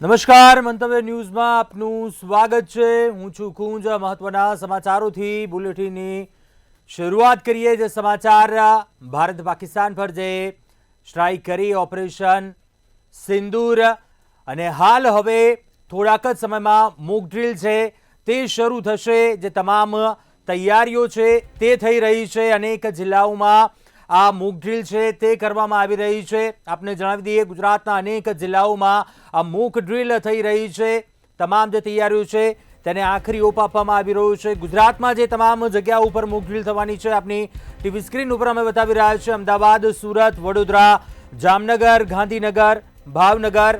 નમસ્કાર, મંતવ્ય ન્યૂઝમાં આપનું સ્વાગત છે। હું છું કુંજ। મહત્વના સમાચારોથી બુલેટિનની શરૂઆત કરીએ। જે સમાચાર ભારત પાકિસ્તાન પર જે સ્ટ્રાઇક કરી ઓપરેશન સિંદૂર અને હાલ હવે થોડાક જ સમયમાં મોક ડ્રીલ છે તે શરૂ થશે। જે તમામ તૈયારીઓ છે તે થઈ રહી છે। અનેક જિલ્લાઓમાં આ મોક ડ્રીલ છે તે કરવામાં આવી રહી છે। આપને જણાવી દઈએ, ગુજરાતના અનેક જિલ્લાઓમાં આ મોક ડ્રીલ થઈ રહી છે। તમામ જે તૈયારીઓ છે તેને આખરી ઓપ આપવામાં આવી રહ્યો છે। ગુજરાતમાં જે તમામ જગ્યાઓ ઉપર મોક ડ્રીલ થવાની છે આપની ટીવી સ્ક્રીન ઉપર અમે બતાવી રહ્યા છીએ। અમદાવાદ, સુરત, વડોદરા, જામનગર, ગાંધીનગર, ભાવનગર,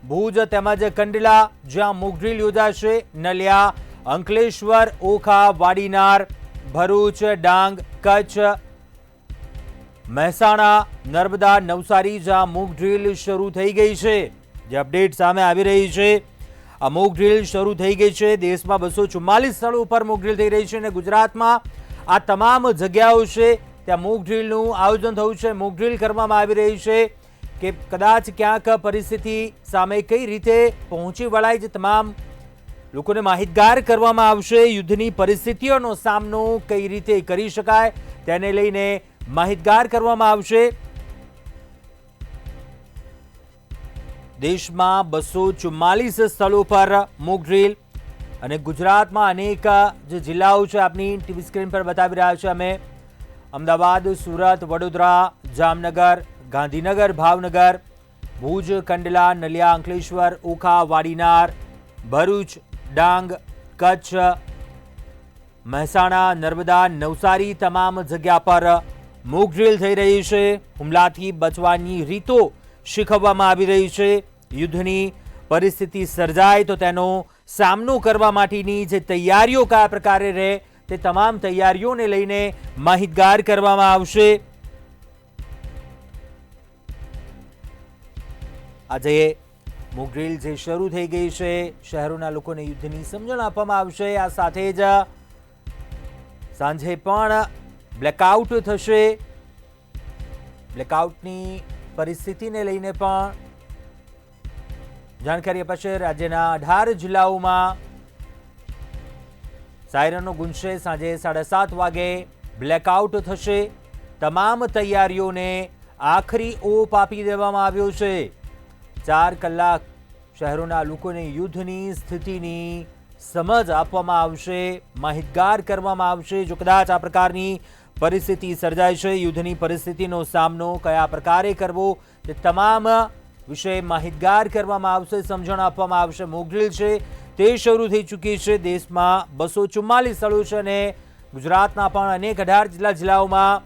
ભુજ તેમજ કંડલા જ્યાં મોક ડ્રીલ યોજાશે। નલિયા, અંકલેશ્વર, ઓખા, વાડીનાર, ભરૂચ, ડાંગ, કચ્છ, મહેસાણા, નર્મદા, નવસારી જ્યાં મોક ડ્રીલ શરૂ થઈ ગઈ છે। જે અપડેટ સામે આવી રહી છે, આ મોક ડ્રીલ શરૂ થઈ ગઈ છે। દેશમાં 244 સ્થળો ઉપર મોક ડ્રીલ થઈ રહી છે અને ગુજરાતમાં આ તમામ જગ્યાઓ છે ત્યાં મોક ડ્રીલનું આયોજન થયું છે। મોક ડ્રીલ કરવામાં આવી રહી છે કે કદાચ ક્યાંક પરિસ્થિતિ સામે કઈ રીતે પહોંચી વળાય, જે તમામ લોકોને માહિતગાર કરવામાં આવશે। યુદ્ધની પરિસ્થિતિઓનો સામનો કઈ રીતે કરી શકાય તેને લઈને માહિતગાર કરવામાં આવશે। દેશમાં 244 સ્થળો પર મોક ડ્રીલ અને ગુજરાતમાં અનેક જે જિલ્લાઓ છે આપની ટીવી સ્ક્રીન પર બતાવી રહ્યા છે અમે। અમદાવાદ, સુરત, વડોદરા, જામનગર, ગાંધીનગર, ભાવનગર, ભુજ, કંડલા, નલિયા, અંકલેશ્વર, ઓખા, વાડીનાર, ભરૂચ, ડાંગ, કચ્છ, મહેસાણા, નર્મદા, નવસારી તમામ જગ્યા પર મોક ડ્રીલ થઈ રહી છે। હુમલાથી બચવાની રીતો શીખવવામાં આવી રહી છે। યુદ્ધની પરિસ્થિતિ સર્જાય તો તેનો સામનો કરવા માટેની જે તૈયારીઓ કયા પ્રકારે રહે તે તમામ તૈયારીઓને લઈને માહિતગાર કરવામાં આવશે। આજે મોક ડ્રીલ જે શરૂ થઈ ગઈ છે, શહેરોના લોકોને યુદ્ધની સમજણ આપવામાં આવશે। આ સાથે જ સાંજે પણ બ્લેકઆઉટ થશે। બ્લેકઆઉટની પરિસ્થિતિને લઈને પણ જાણકારી અપાશે। રાજ્યના 18 જિલ્લાઓમાં સાયરનો ગુંજશે। સાંજે 7:30 વાગે બ્લેકઆઉટ થશે। તમામ તૈયારીઓને આખરી ઓપ આપી દેવામાં આવ્યો છે। 4 કલાક શહેરોના લોકોને યુદ્ધની સ્થિતિની સમજ આપવામાં આવશે, માહિતગાર કરવામાં આવશે। જો કદાચ આ પ્રકારની પરિસ્થિતિ સર્જાય છે, યુદ્ધની પરિસ્થિતિનો સામનો કયા પ્રકારે કરવો તે તમામ વિશે માહિતગાર કરવામાં આવશે, સમજણ આપવામાં આવશે। મોક ડ્રીલ છે તે શરૂ થઈ ચૂકી છે। દેશમાં 244 સ્થળો છે અને ગુજરાતના પણ અનેક 18 જિલ્લાઓમાં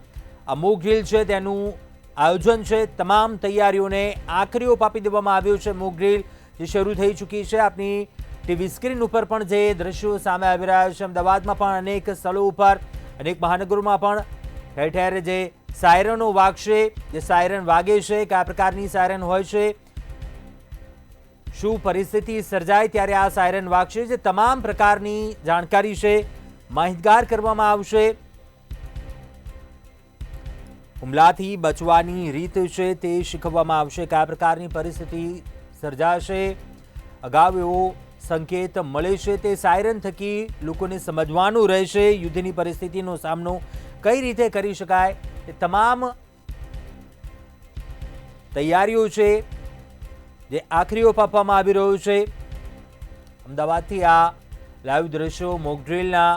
આ મોક ડ્રીલ છે તેનું આયોજન છે। તમામ તૈયારીઓને આખરી ઓપ આપી દેવામાં આવ્યો છે। મોક ડ્રીલ જે શરૂ થઈ ચૂકી છે, આપની ટીવી સ્ક્રીન ઉપર પણ જે દ્રશ્યો સામે આવી રહ્યા છે। અમદાવાદમાં પણ અનેક સ્થળો ઉપર, અનેક મહાનગરોમાં પણ ઠેર ઠેર જે સાયરનો વાગશે, જે સાયરન વાગે છે, કયા પ્રકારની સાયરન હોય છે, શું પરિસ્થિતિ સર્જાય ત્યારે આ સાયરન વાગશે, જે તમામ પ્રકારની જાણકારી છે માહિતગાર કરવામાં આવશે। હુમલાથી બચવાની રીત છે તે શીખવવામાં આવશે, કયા પ્રકારની પરિસ્થિતિ સર્જાશે। અગાઉ એવો સંકેત મળે છે તે સાયરન થકી લોકોને સમજવાનું રહેશે। યુદ્ધની પરિસ્થિતિનો સામનો કઈ રીતે કરી શકાય તે તમામ તૈયારીઓ છે જે આખરી ઓપ આપવામાં આવી રહ્યો છે। અમદાવાદથી આ લાઈવ દ્રશ્યો મોક ડ્રીલના।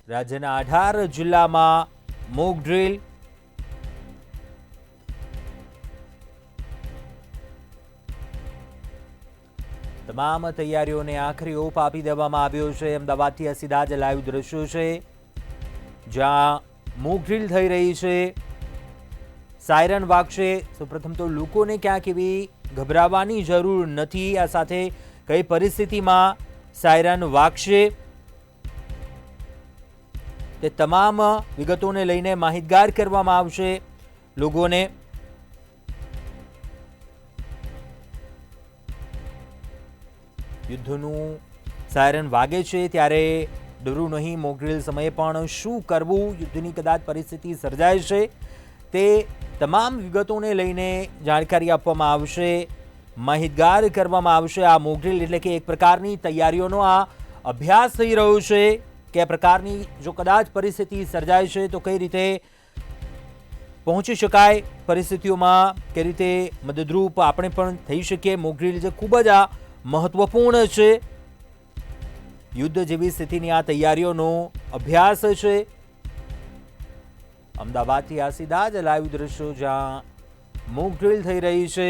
રાજ્યના 18 જિલ્લામાં મોક ડ્રીલ। તમામ તૈયારીઓને આખરી ઓપ આપી દેવામાં આવ્યો છે। અમદાવાદથી આ સીધા જ લાઈવ દ્રશ્યો છે જ્યાં મોક ડ્રીલ થઈ રહી છે। સાયરન વાગશે। સૌપ્રથમ તો લોકોને ક્યાંક એવી ગભરાવાની જરૂર નથી। આ સાથે કઈ પરિસ્થિતિમાં સાયરન વાગશે તે તમામ વિગતોને લઈને માહિતગાર કરવામાં આવશે લોકોને। યુદ્ધનું સાયરન વાગે છે ત્યારે ડરવું નહીં। મોક ડ્રીલ સમયે પણ શું કરવું, યુદ્ધની કદાચ પરિસ્થિતિ સર્જાય છે તે તમામ વિગતોને લઈને જાણકારી આપવામાં આવશે। માહિતગાર કરવામાં આવશે। આ મોક ડ્રીલ એટલે કે એક પ્રકારની તૈયારીઓનો આ અભ્યાસ થઈ રહ્યો છે કે આ પ્રકારની જો કદાચ પરિસ્થિતિ સર્જાય છે તો કઈ રીતે પહોંચી શકાય પરિસ્થિતિઓમાં, કઈ રીતે મદદરૂપ આપણે પણ થઈ શકીએ। મોક ડ્રીલ જે ખૂબ જ આ મહત્વપૂર્ણ છે, યુદ્ધ જેવી સ્થિતિની આ તૈયારીઓનો અભ્યાસ છે। અમદાવાદથી આ સીધા જ લાઈવ દ્રશ્યો જ્યાં મોક ડ્રીલ થઈ રહી છે।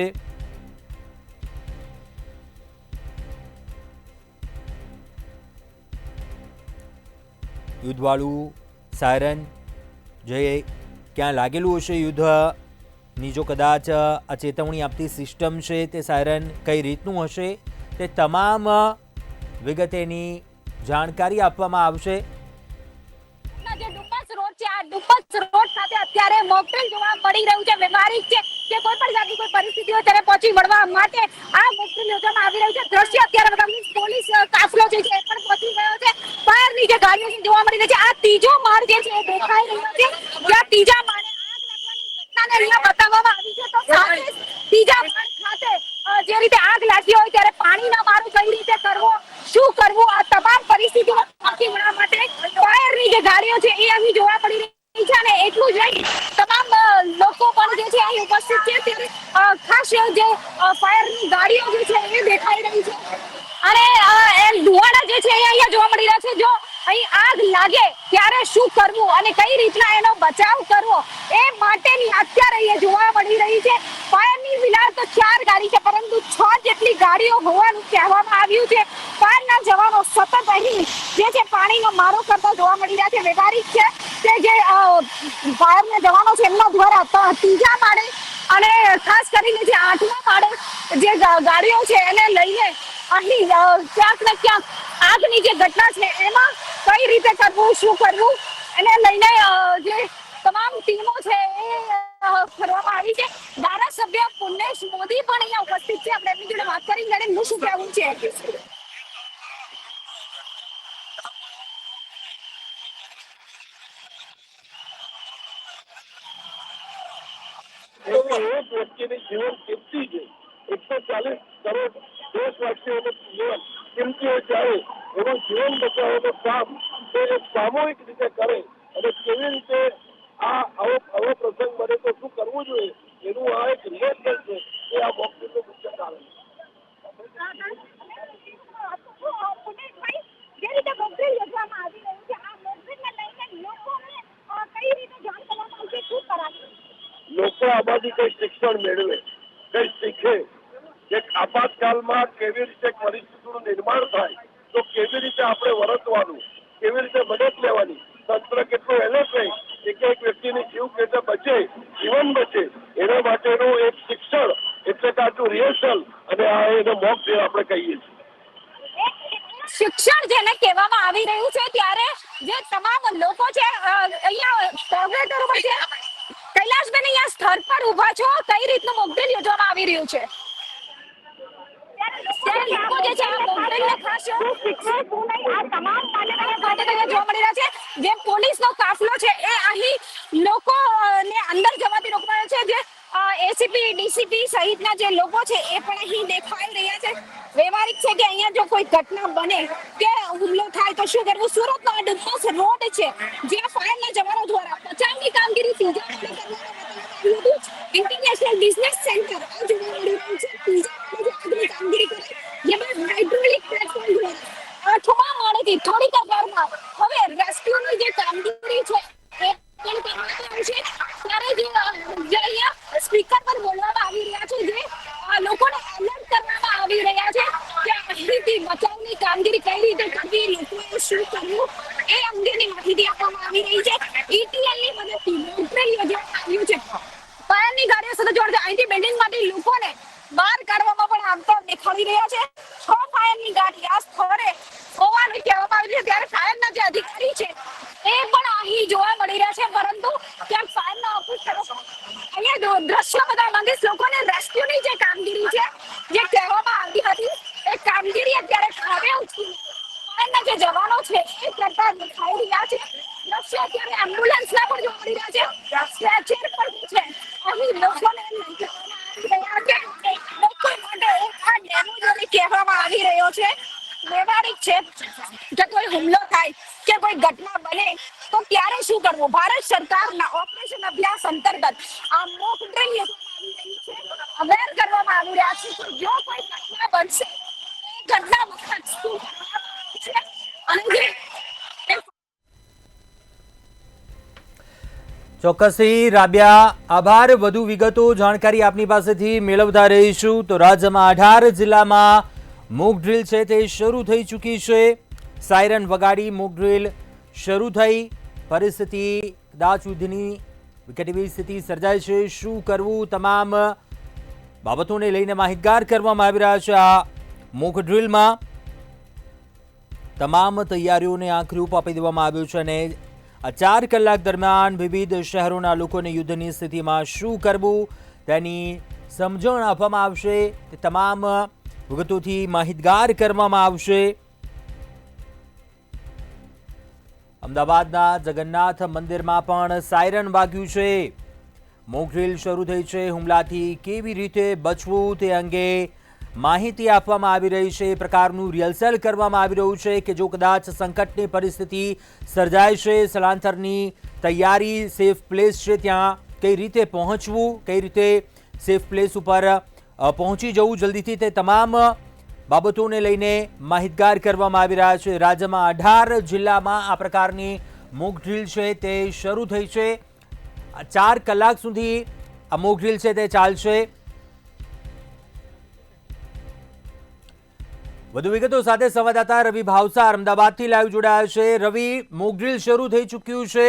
યુદ્ધવાળું સાયરન જે ક્યાં લાગેલું હશે, યુદ્ધની જો કદાચ આ ચેતવણી આપતી સિસ્ટમ છે તે સાયરન કઈ રીતનું હશે તે તમામ વિગતેની જાણકારી આપવામાં આવશે। ડુમ્મસ રોડ સાથે અત્યારે મોક ડ્રીલ જોવા મળી રહ્યું છે। વ્યવહારિક છે કે કોઈ પણ જાતની કોઈ પરિસ્થિતિ હોય ત્યારે પહોંચી વળવા માટે આ મોક ડ્રીલ યોજવામાં આવી રહ્યું છે। દ્રશ્ય અત્યારે બતાવ્યું, પોલીસ કાફલો જે છે એ પણ પહોંચી ગયો છે। ફાયરની જે ગાડીઓ છે જોવા મળી રહી છે। આ ત્રીજો માળ જે છે એ દેખાઈ રહ્યો છે, જ્યાં ત્રીજા માળે આગ લાગવાની ઘટનાને અહીંયા બતાવવામાં આવી છે। તો સાથે ત્રીજા માળ ખાતે જે રીતે આગ લાગી હોય ત્યારે પાણીનો મારો કઈ રીતે કરવો, શું કરવું, આ તમામ પરિસ્થિતિમાં પહોંચી વળવા માટે ફાયરની જે ગાડીઓ છે એ અહીં જોવા મળી રહી છે। અને એટલું જ નહીં, તમામ લોકો પણ જે છે અહીં ઉપસ્થિત છે, ત્યારે ખાસ જે ફાયરની ગાડીઓ જે છે એ દેખાઈ રહી છે। અને ધુવાડા જે છે એ અહીંયા જોવા મળી રહ્યા છે। જો અહીં આગ લાગે ત્યારે શું કરવું અને કઈ રીતના એનો બચાવ કરવો એ માટેની અત્યારે અહીંયા જોવા મળી રહી છે। ફાયરની ફિલહાલ તો 4 ગાડી છે, પરંતુ 6 જેટલી ગાડીઓ હોવાનું કહેવામાં આવ્યું છે। ફાયરના જવાનો સતત અહીં જે છે પાણીનો મારો કરતા જોવા મળી રહ્યા છે। વ્યવહારિક છે કે જે ફાયરના જવાનો છે એમના દ્વારા ત્રીજા માળે અને ખાસ કરીને જે 8મા માળે જે ગાડીઓ છે એને લઈને અહીં ક્યાંક ને ક્યાંક આગની જે ઘટના છે એમાં કઈ રીતે કરવું, શું કરવું એને લઈને જે તમામ ટીમો છે એ કરવામાં આવી છે। ધારાસભ્ય પુણ્યેશ મોદી પણ અહીંયા ઉપસ્થિત છે। આપણે એમની જોડે વાત કરી મેડમ શું કહેવું છે? એક વ્યક્તિની જીવન કિંમતી છે। 140 કરોડ દેશવાસીઓનું જીવન કિંમતી હોય ત્યારે એનું જીવન બચાવવાનું કામ તે એક સામૂહિક રીતે કરે અને કેવી રીતે આવો પ્રસંગ બને તો શું કરવું જોઈએ એનું આ એક રિહર્સલ છે એ આ મોક ડ્રીલનું મુખ્ય કારણ જે રીતે મોક ડ્રીલ યોજવામાં આવી રહ્યું છે, આ મોક ડ્રીલને લઈને લોકોને કઈ રીતે જાણ કરવામાં આવશે, શું કરાશે? લોકો આમાંથી કઈ શિક્ષણ મેળવે, કઈ શીખે, એક આપાતકાલમાં કેવી રીતે પરિસ્થિતિનું નિર્માણ થાય તો કેવી રીતે આપણે વર્તવાનું, કેવી રીતે મદદ લેવાની, તંત્ર કેટલું એલર્ટ રહે, એક વ્યક્તિની જીવ કેવી બચે, જીવન બચે એના માટેનું એક શિક્ષણ એટલે કે આટલું રિહર્સલ અને આ એને મોક ડ્રીલ આપણે કહીએ છીએ। શિક્ષણ જેને કહેવામાં આવી રહ્યું છે, ત્યારે જે તમામ લોકો છે અહીંયા કોર્પોરેટર ઉપર છે, કૈલાશબેન અહીંયા સ્થળ પર ઉભા છો, કઈ રીતનું મોક ડ્રીલ યોજવામાં આવી રહ્યું છે? ત્યારે લોકો જે છે આ મોક ડ્રીલને ખાસ શિક્ષણ શું નહીં આ તમામ જોવા મળી રહ્યા છે। જે પોલીસનો કાફલો છે એ અહીં લોકોને અંદર જવાથી રોકવાનો છે। જે એસીપી, ડીસીપી સહિતના જે લોકો છે એ પણ અહીં દેખાઈ રહ્યા છે। વ્યવહારિક છે કે અહીંયા જો કોઈ ઘટના બને કે હુમલો થાય તો શું કરવું। સુરતનો આ ડુમ્મસ રોડ છે જ્યાં ફાયરના જવાનો દ્વારા બચાવની કામગીરી ત્રીજા માળે કરવામાં આવ્યું હતું। ઇન્ટરનેશનલ બિઝનેસ સેન્ટર આ જોવા મળી રહ્યું છે, ત્રીજા માળે આગની કામગીરી કરે, જેમાં હાઇડ્રોલિક પ્લેટફોર્મ દ્વારા 8મા માળેથી થોડીક વારમાં હવે રેસ્ક્યુની જે કામગીરી છે એ પણ કરવામાં આવશે। ત્યારે જે અહીંયા સ્પીકર પર બોલવામાં આવી રહ્યા છે, જે લોકોને એલર્ટ કરવામાં આવી રહ્યા છે કે અહીંથી બચાવની કામગીરી કઈ રીતે કરવી, લોકોએ શું કરવું એ અંગેની માહિતી આપવામાં આવી રહી છે। ઈટીએલની મદદથી મોક ડ્રીલ યોજવામાં આવ્યું છે। ફાયરની ગાડીઓ સાથે જોડતા અહીંથી બિલ્ડિંગમાંથી લોકોને બહાર કાઢવામાં પણ આવતા દેખાડી રહ્યા છે। 6 ફાયરની ગાડી આ સ્થળે હોવાનું કહેવામાં આવ્યું છે, ત્યારે ફાયરના જે અધિકારી છે એ પણ અહીં જોવા મળી રહ્યા છે, પરંતુ ત્યાં ફાયરના ઓફિસરો અહીંયા દ્રશ્ય બતાવવા માંગીશ લોકોને રેસ્ક્યુની જે કામગીરી છે જે કહેવામાં આવતી હતી એ કામગીરી અત્યારે હવે ઉઠી ફાયરના જે જવાનો છે એ કરતા દેખાઈ રહ્યા છે। દ્રશ્ય અત્યારે એમ્બ્યુલન્સના પણ જોવા મળી રહ્યા છે, સ્ટ્રેચર પર છે અહીં લોકોને લઈ જવામાં આવી રહ્યા છે। લોકો માટે છે કે કોઈ હુમલો થાય કે કોઈ ઘટના બને તો ત્યારે શું કરવું. ભારત સરકારના ઓપરેશન અભ્યાસ અંતર્ગત આ મોક ડ્રીલ અવેર કરવામાં આવી રહ્યા છે કે જો કોઈ ઘટના બનશે એ ઘટના વખત શું કરવામાં છે અને ચોક્કસથી રાબ્યા, આભાર. વધુ વિગતો જાણકારી આપની પાસેથી મેળવતા રહીશું. તો રાજ્યમાં 18 જિલ્લામાં મોક ડ્રીલ છે તે શરૂ થઈ ચૂકી છે. સાયરન વગાડી મોક ડ્રીલ શરૂ થઈ. પરિસ્થિતિ કદાચ યુદ્ધની વિકટ એવી સ્થિતિ સર્જાય છે. શું કરવું, તમામ બાબતોને લઈને માહિતગાર કરવામાં આવી રહ્યા છે. આ મોક ડ્રીલમાં તમામ તૈયારીઓને આખરી ઓપ આપી દેવામાં આવ્યો છે અને આ 4 કલાક દરમિયાન વિવિધ શહેરોના લોકોને યુદ્ધની સ્થિતિમાં શું કરવું તેની સમજણ આપવામાં આવશે. તે તમામ વિગતોથી માહિતગાર કરવામાં આવશે. અમદાવાદના જગન્નાથ મંદિરમાં પણ સાયરન વાગ્યું છે. મોક ડ્રીલ શરૂ થઈ છે. હુમલાથી કેવી રીતે બચવું તે અંગે માહિતી આપવામાં આવી રહી છે. એ પ્રકારનું રિહર્સલ કરવામાં આવી રહ્યું છે કે જો કદાચ સંકટની પરિસ્થિતિ સર્જાય છે, સ્થળાંતરની તૈયારી, સેફ પ્લેસ છે ત્યાં કઈ રીતે પહોંચવું, કઈ રીતે સેફ પ્લેસ ઉપર પહોંચી જવું જલ્દીથી, તે તમામ બાબતોને લઈને માહિતગાર કરવામાં આવી રહ્યા છે. રાજ્યમાં 18 જિલ્લામાં આ પ્રકારની મોક ડ્રીલ છે તે શરૂ થઈ છે. 4 કલાક સુધી આ મોક ડ્રીલ છે તે ચાલશે. વધુ વિગતો સાથે સંવાદદાતા રવિ ભાવસાર અમદાવાદથી લાઈવ જોડાયા છે. રવિ, મોક ડ્રીલ શરૂ થઈ ચૂક્યું છે.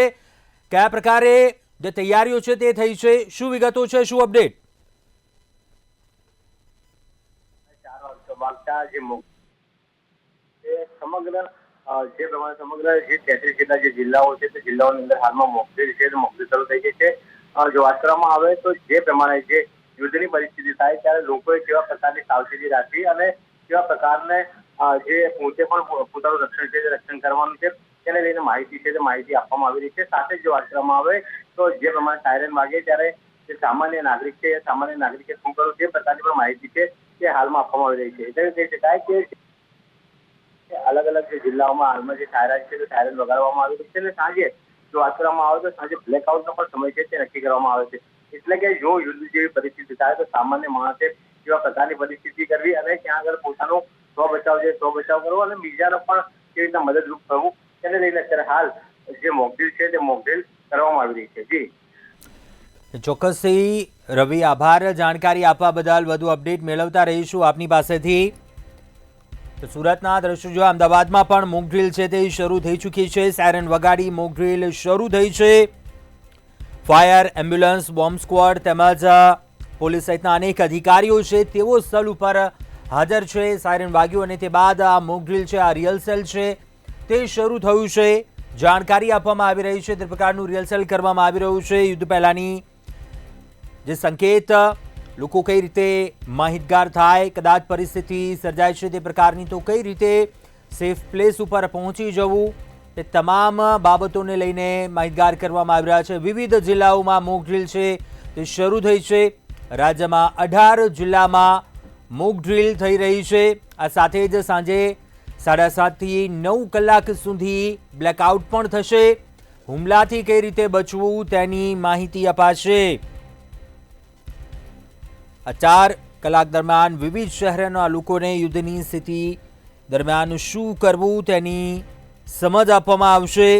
કયા પ્રકારે જે તૈયારીઓ છે તે થઈ છે, શું વિગતો છે, શું અપડેટ? સમગ્ર જે 33 જેટલા જે જિલ્લાઓ છે તે જિલ્લાઓની અંદર હાલમાં મોક ડ્રીલ છે, મોક ડ્રીલ શરૂ થઈ ગઈ છે. જો વાત કરવામાં આવે તો જે પ્રમાણે જે યુદ્ધની પરિસ્થિતિ થાય ત્યારે લોકોએ કેવા પ્રકારની સાવચેતી રાખવી અને કેવા પ્રકારને જે પોતે પણ પોતાનું રક્ષણ છે તે રક્ષણ કરવાનું છે તેને લઈને માહિતી છે તે માહિતી આપવામાં આવી રહી છે. સાથે જ જો વાત કરવામાં આવે તો જે પ્રમાણે સાયરન વાગે ત્યારે જે સામાન્ય નાગરિક છે એ સામાન્ય નાગરિકે શું કરવું તે પ્રકારની પણ માહિતી છે તે હાલમાં આપવામાં આવી રહી છે. એટલે કહી શકાય કે અલગ અલગ જે જિલ્લાઓમાં હાલમાં જે સાયરન છે તે સાયરન વગાડવામાં આવી રહી છે અને સાંજે જો વાત કરવામાં આવે તો સાંજે બ્લેકઆઉટનો પણ સમય છે તે નક્કી કરવામાં આવે છે. એટલે કે જો યુદ્ધ જેવી પરિસ્થિતિ થાય તો સામાન્ય માણસે કેવા પ્રકારની પરિસ્થિતિ કરવી અને ત્યાં આગળ પોતાનો સ્વ બચાવ છે સ્વ બચાવ કરવો અને બીજાનો પણ કેવી રીતના મદદરૂપ કરવું તેને લઈને અત્યારે હાલ જે મોક ડ્રીલ છે તે મોક ડ્રીલ કરવામાં આવી રહી છે. જી ચોક્કસથી રવિ, આભાર જાણકારી આપવા બદલ. વધુ અપડેટ મેળવતા રહીશું આપની પાસેથી. તો સુરતના દ્રશ્યો જો અમદાવાદમાં પણ મોક ડ્રીલ છે તે શરૂ થઈ ચૂકી છે. સાયરન વગાડી મોક ડ્રીલ શરૂ થઈ છે. ફાયર, એમ્બ્યુલન્સ, બોમ્બ સ્ક્વોડ તેમજ પોલીસ સહિતના અનેક અધિકારીઓ છે તેઓ સ્થળ ઉપર હાજર છે. સાયરન વાગ્યું અને તે બાદ આ મોક ડ્રીલ છે, આ રિહર્સલ છે તે શરૂ થયું છે. જાણકારી આપવામાં આવી રહી છે તે પ્રકારનું રિહર્સલ કરવામાં આવી રહ્યું છે. યુદ્ધ પહેલાની જે સંકેત, લોકો કઈ રીતે માહિતગાર થાય, કદાચ પરિસ્થિતિ સર્જાય છે તે પ્રકારની, તો કઈ રીતે સેફ પ્લેસ ઉપર પહોંચી જવું, તે તમામ બાબતોને લઈને માહિતગાર કરવામાં આવી રહ્યા છે. વિવિધ જિલ્લાઓમાં મોક ડ્રીલ છે તે શરૂ થઈ છે. રાજ્યમાં 18 જિલ્લામાં મોક ડ્રીલ થઈ રહી છે. આ સાથે જ સાંજે 7:30 થી 9 કલાક સુધી બ્લેકઆઉટ પણ થશે. હુમલાથી કઈ રીતે બચવું તેની માહિતી અપાશે. આ 4 કલાક દરમિયાન વિવિધ શહેરોના લોકોને યુદ્ધની સ્થિતિ દરમિયાન શું કરવું તેની સમજ આપવામાં આવશે.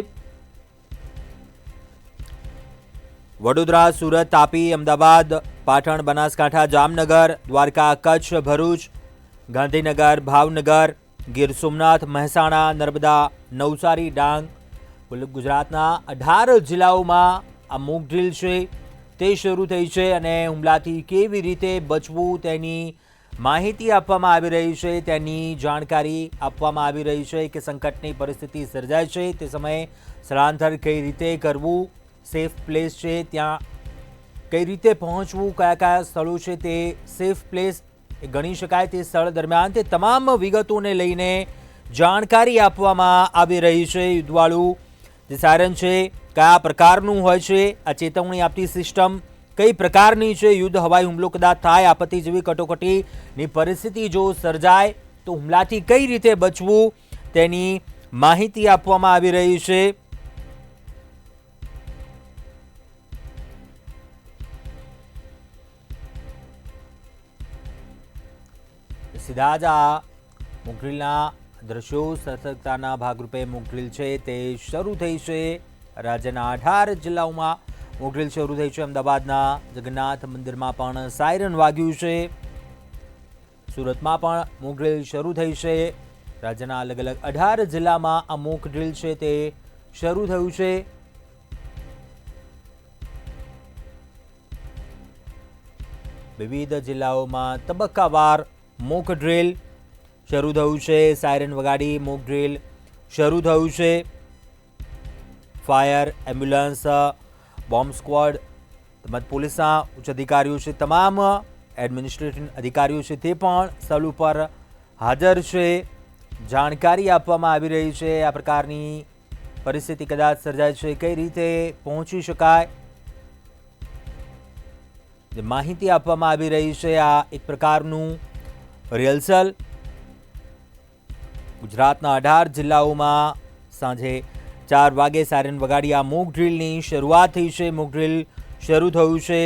વડોદરા, સુરત, તાપી, અમદાવાદ, પાટણ, બનાસકાંઠા, જામનગર, દ્વારકા, કચ્છ, ભરૂચ, ગાંધીનગર, ભાવનગર, ગીર સોમનાથ, મહેસાણા, નર્મદા, નવસારી, ડાંગ, ગુજરાતના 18 જિલ્લાઓમાં આ મોક ડ્રીલ છે તે શરૂ થઈ છે અને હુમલાથી કેવી રીતે બચવું તેની માહિતી આપવામાં આવી રહી છે, તેની જાણકારી આપવામાં આવી રહી છે કે સંકટની પરિસ્થિતિ સર્જાય છે તે સમયે સ્થળાંતર કઈ રીતે કરવું, સેફ પ્લેસ છે ત્યાં કઈ રીતે પહોંચવું, કયા કયા સ્થળો છે તે સેફ પ્લેસ ગણી શકાય તે સ્થળ દરમિયાન, તે તમામ વિગતોને લઈને જાણકારી આપવામાં આવી રહી છે. યુદ્ધવાળું જે સાયરન છે કયા પ્રકારનું હોય છે, આ ચેતવણી આપતી સિસ્ટમ કઈ પ્રકારની છે, યુદ્ધ, હવાઈ હુમલો કદાચ થાય, આપત્તિ જેવી કટોકટીની પરિસ્થિતિ જો સર્જાય તો હુમલાથી કઈ રીતે બચવું તેની માહિતી આપવામાં આવી રહી છે. સીધા જ આ મોકડ્રીલના દ્રશ્યો સતર્કતાના ભાગરૂપે મોકડ્રીલ છે તે શરૂ થઈ છે. રાજ્યના 18 જિલ્લાઓમાં મોકડ્રીલ શરૂ થઈ છે. અમદાવાદના જગન્નાથ મંદિરમાં પણ સાયરન વાગ્યું છે. સુરતમાં પણ મોકડ્રીલ શરૂ થઈ છે. રાજ્યના અલગ અલગ 18 જિલ્લામાં આ મોકડ્રીલ છે તે શરૂ થયું છે. વિવિધ જિલ્લાઓમાં તબક્કાવાર મોક ડ્રીલ શરૂ થયું છે. સાયરન વગાડી મોક ડ્રીલ શરૂ થયું છે. ફાયર, એમ્બ્યુલન્સ, બોમ્બ સ્ક્વોડ તેમજ પોલીસના ઉચ્ચ અધિકારીઓ છે, તમામ એડમિનિસ્ટ્રેટિવ અધિકારીઓ છે તે પણ સ્થળ ઉપર હાજર છે. જાણકારી આપવામાં આવી રહી છે આ પ્રકારની પરિસ્થિતિ કદાચ સર્જાય છે, કઈ રીતે પહોંચી શકાય, જે માહિતી આપવામાં આવી રહી છે. આ એક પ્રકારનું રિહર્સલ ગુજરાતના 18 જિલ્લાઓમાં સાંજે 4 વાગે સાયરન વગાડી આ મોક ડ્રીલની શરૂઆત થઈ છે. મોક ડ્રીલ શરૂ થયું છે.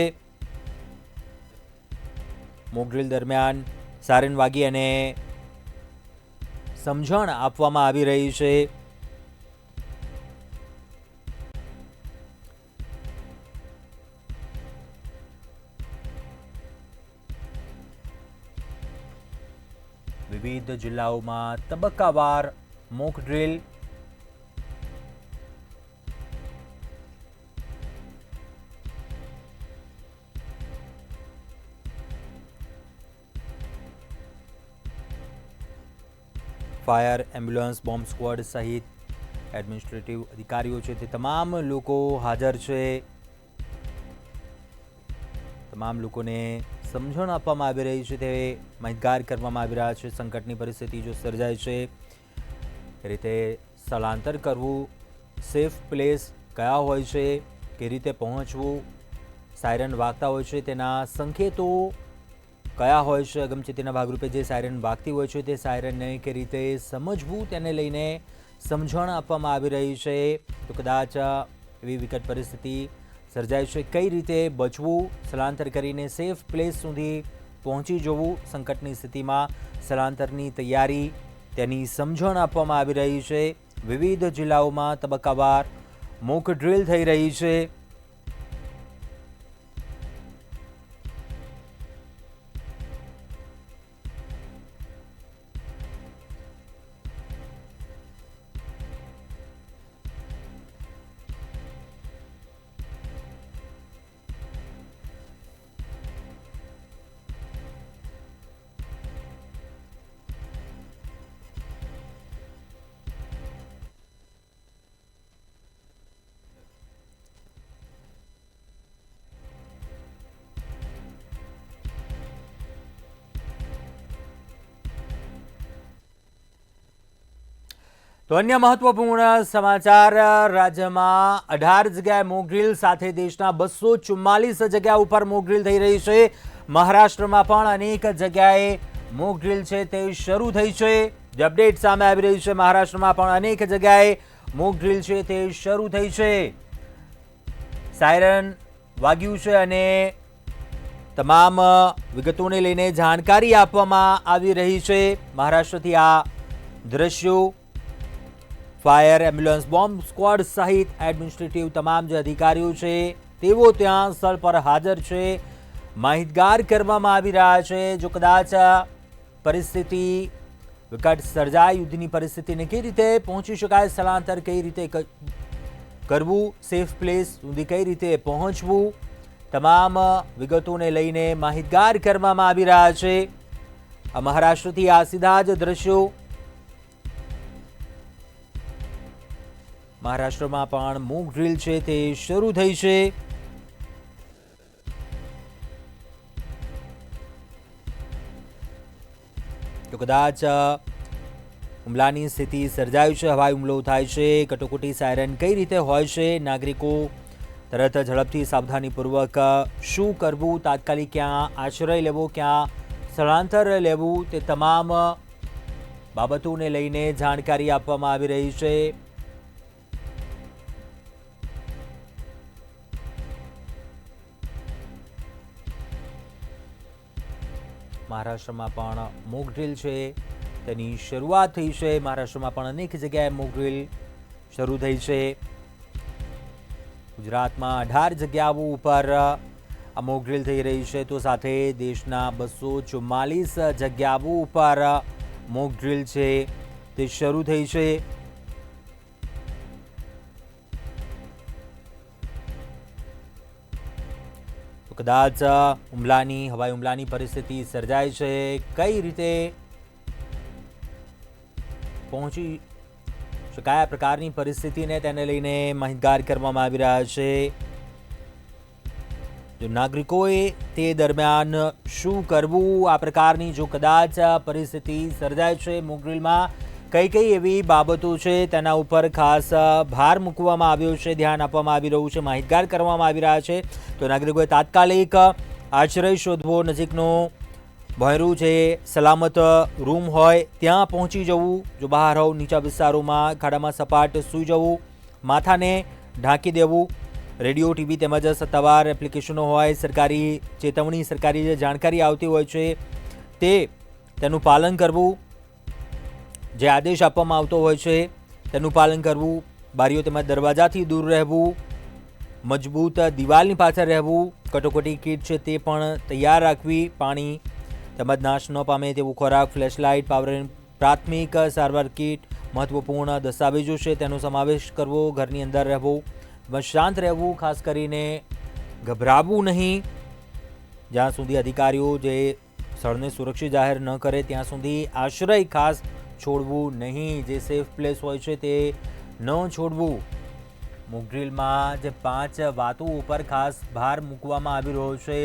મોક ડ્રીલ દરમિયાન સાયરન વાગી અને સમજણ આપવામાં આવી રહી છે. વિવિધ જિલ્લાઓમાં તબક્કાવાર mock drill. Fire, ambulance, bomb squad સહિત એડમિનિસ્ટ્રેટિવ અધિકારીઓ છે તે તમામ લોકો હાજર છે. તમામ લોકોને સમજણ આપવામાં આવી રહી છે, તે માહિતગાર કરવામાં આવી રહ્યા છે. સંકટની પરિસ્થિતિ જો સર્જાય છે એ રીતે સ્થળાંતર કરવું, સેફ પ્લેસ કયા હોય છે, કે રીતે પહોંચવું, સાયરન વાગતા હોય છે તેના સંકેતો કયા હોય છે, અગમચેતીના ભાગરૂપે જે સાયરન વાગતી હોય છે તે સાયરનને કે રીતે સમજવું તેને લઈને સમજણ આપવામાં આવી રહી છે. તો કદાચ એવી વિકટ પરિસ્થિતિ સર્જાય છે, કઈ રીતે બચવું, સ્થળાંતર કરીને સેફ પ્લેસ સુધી પહોંચી જવું, સંકટની સ્થિતિમાં સ્થળાંતરની તૈયારી તેની સમજણ આપવામાં આવી રહી છે. વિવિધ જિલ્લાઓમાં તબક્કાવાર મોક ડ્રીલ થઈ રહી છે. તો અન્ય મહત્વપૂર્ણ સમાચાર, રાજ્યમાં 18 જગ્યાએ મોક ડ્રીલ સાથે દેશના 244 જગ્યા ઉપર મોક ડ્રીલ થઈ રહી છે. મહારાષ્ટ્રમાં પણ અનેક જગ્યાએ મોક ડ્રીલ છે તે શરૂ થઈ છે. જે અપડેટ સામે આવી રહી છે, મહારાષ્ટ્રમાં પણ અનેક જગ્યાએ મોક ડ્રીલ છે તે શરૂ થઈ છે. સાયરન વાગ્યું છે અને તમામ વિગતોને લઈને જાણકારી આપવામાં આવી રહી છે. મહારાષ્ટ્રથી આ દ્રશ્યો. ફાયર, એમ્બ્યુલન્સ, બોમ્બ સ્ક્વોડ સહિત એડમિનિસ્ટ્રેટિવ તમામ જે અધિકારીઓ છે તેઓ ત્યાં સ્થળ પર હાજર છે. માહિતગાર કરવામાં આવી રહ્યા છે. જો કદાચ પરિસ્થિતિ વિકટ સર્જાય, યુદ્ધની પરિસ્થિતિને કઈ રીતે પહોંચી શકાય, સ્થળાંતર કઈ રીતે કરવું, સેફ પ્લેસ સુધી કઈ રીતે પહોંચવું, તમામ વિગતોને લઈને માહિતગાર કરવામાં આવી રહ્યા છે. આ મહારાષ્ટ્રથી આ સીધા જ દ્રશ્યો. મહારાષ્ટ્રમાં પણ મોક ડ્રીલ છે તે શરૂ થઈ છે. તો કદાચ હુમલાની સ્થિતિ સર્જાય છે, હવાઈ હુમલો થાય છે, કટોકટી સાયરન કઈ રીતે હોય છે, નાગરિકો તરત ઝડપથી સાવધાનીપૂર્વક શું કરવું, તાત્કાલિક ક્યાં આશ્રય લેવો, ક્યાં સ્થળાંતર લેવું, તે તમામ બાબતોને લઈને જાણકારી આપવામાં આવી રહી છે। મહારાષ્ટ્રમાં પણ મોક ડ્રીલ છે તેની શરૂઆત થઈ છે। મહારાષ્ટ્રમાં પણ અનેક જગ્યાએ મોક ડ્રીલ શરૂ થઈ છે। ગુજરાતમાં 18 જગ્યાઓ ઉપર આ મોક ડ્રીલ થઈ રહી છે, તો સાથે દેશના 244 જગ્યાઓ ઉપર મોક ડ્રીલ છે તે શરૂ થઈ છે। તો કદાચ હવાઈ હુમલાની પરિસ્થિતિ સર્જાય છે, કઈ રીતે પહોંચી શકાય આ પ્રકારની પરિસ્થિતિને તેને લઈને માહિતગાર કરવામાં આવી રહ્યા છે। જો નાગરિકોએ તે દરમિયાન શું કરવું, આ પ્રકારની જો કદાચ પરિસ્થિતિ સર્જાય છે મોક ડ્રીલમાં, કઈ એવી બાબતો છે તેના ઉપર ખાસ ભાર મૂકવામાં આવ્યો છે, ધ્યાન આપવામાં આવી રહ્યું છે, માહિતગાર કરવામાં આવી રહ્યા છે। તો નાગરિકોએ તાત્કાલિક આશ્રય શોધવો, નજીકનો ભોંયરું છે, સલામત રૂમ હોય ત્યાં પહોંચી જવું, જો બહાર હોવ નીચા વિસ્તારોમાં ખાડામાં સપાટ સૂઈ જવું, માથાને ઢાંકી દેવું, રેડિયો ટીવી તેમજ સત્તાવાર એપ્લિકેશનો હોય, સરકારી ચેતવણી, સરકારી જે જાણકારી આવતી હોય છે તેનું પાલન કરવું, જે આદેશ આપવામાં આવતો હોય છે તેનું પાલન કરવું, બારીઓ તેમજ દરવાજાથી દૂર રહેવું, મજબૂત દિવાલની પાછળ રહેવું, કટોકટી કીટ છે તે પણ તૈયાર રાખવી, પાણી તેમજ નાશ ન પામે તેવું ખોરાક, ફ્લેશલાઇટ, પાવર, પ્રાથમિક સારવાર કીટ, મહત્વપૂર્ણ દસ્તાવેજો છે તેનો સમાવેશ કરવો, ઘરની અંદર રહેવું, બસ શાંત રહેવું, ખાસ કરીને ગભરાવવું નહીં, જ્યાં સુધી અધિકારીઓ જે સ્થળને સુરક્ષિત જાહેર ન કરે ત્યાં સુધી આશ્રય ખાસ છોડવું નહીં, જે સેફ પ્લેસ હોય છે તે ન છોડવું। મોક ડ્રીલમાં જે 5 વાતો ઉપર ખાસ ભાર મૂકવામાં આવી રહ્યો છે,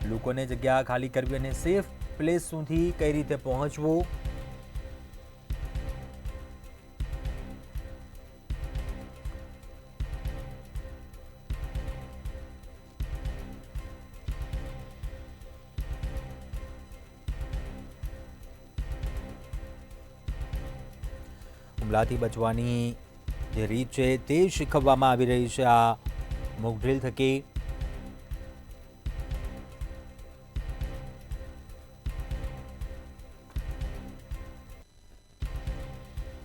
લોકોને જગ્યા ખાલી કરવી અને સેફ પ્લેસ સુધી કઈ રીતે પહોંચવું, હુમલાથી બચવાની જે રીત છે તે શીખવવામાં આવી રહી છે આ મોક ડ્રીલ થકી।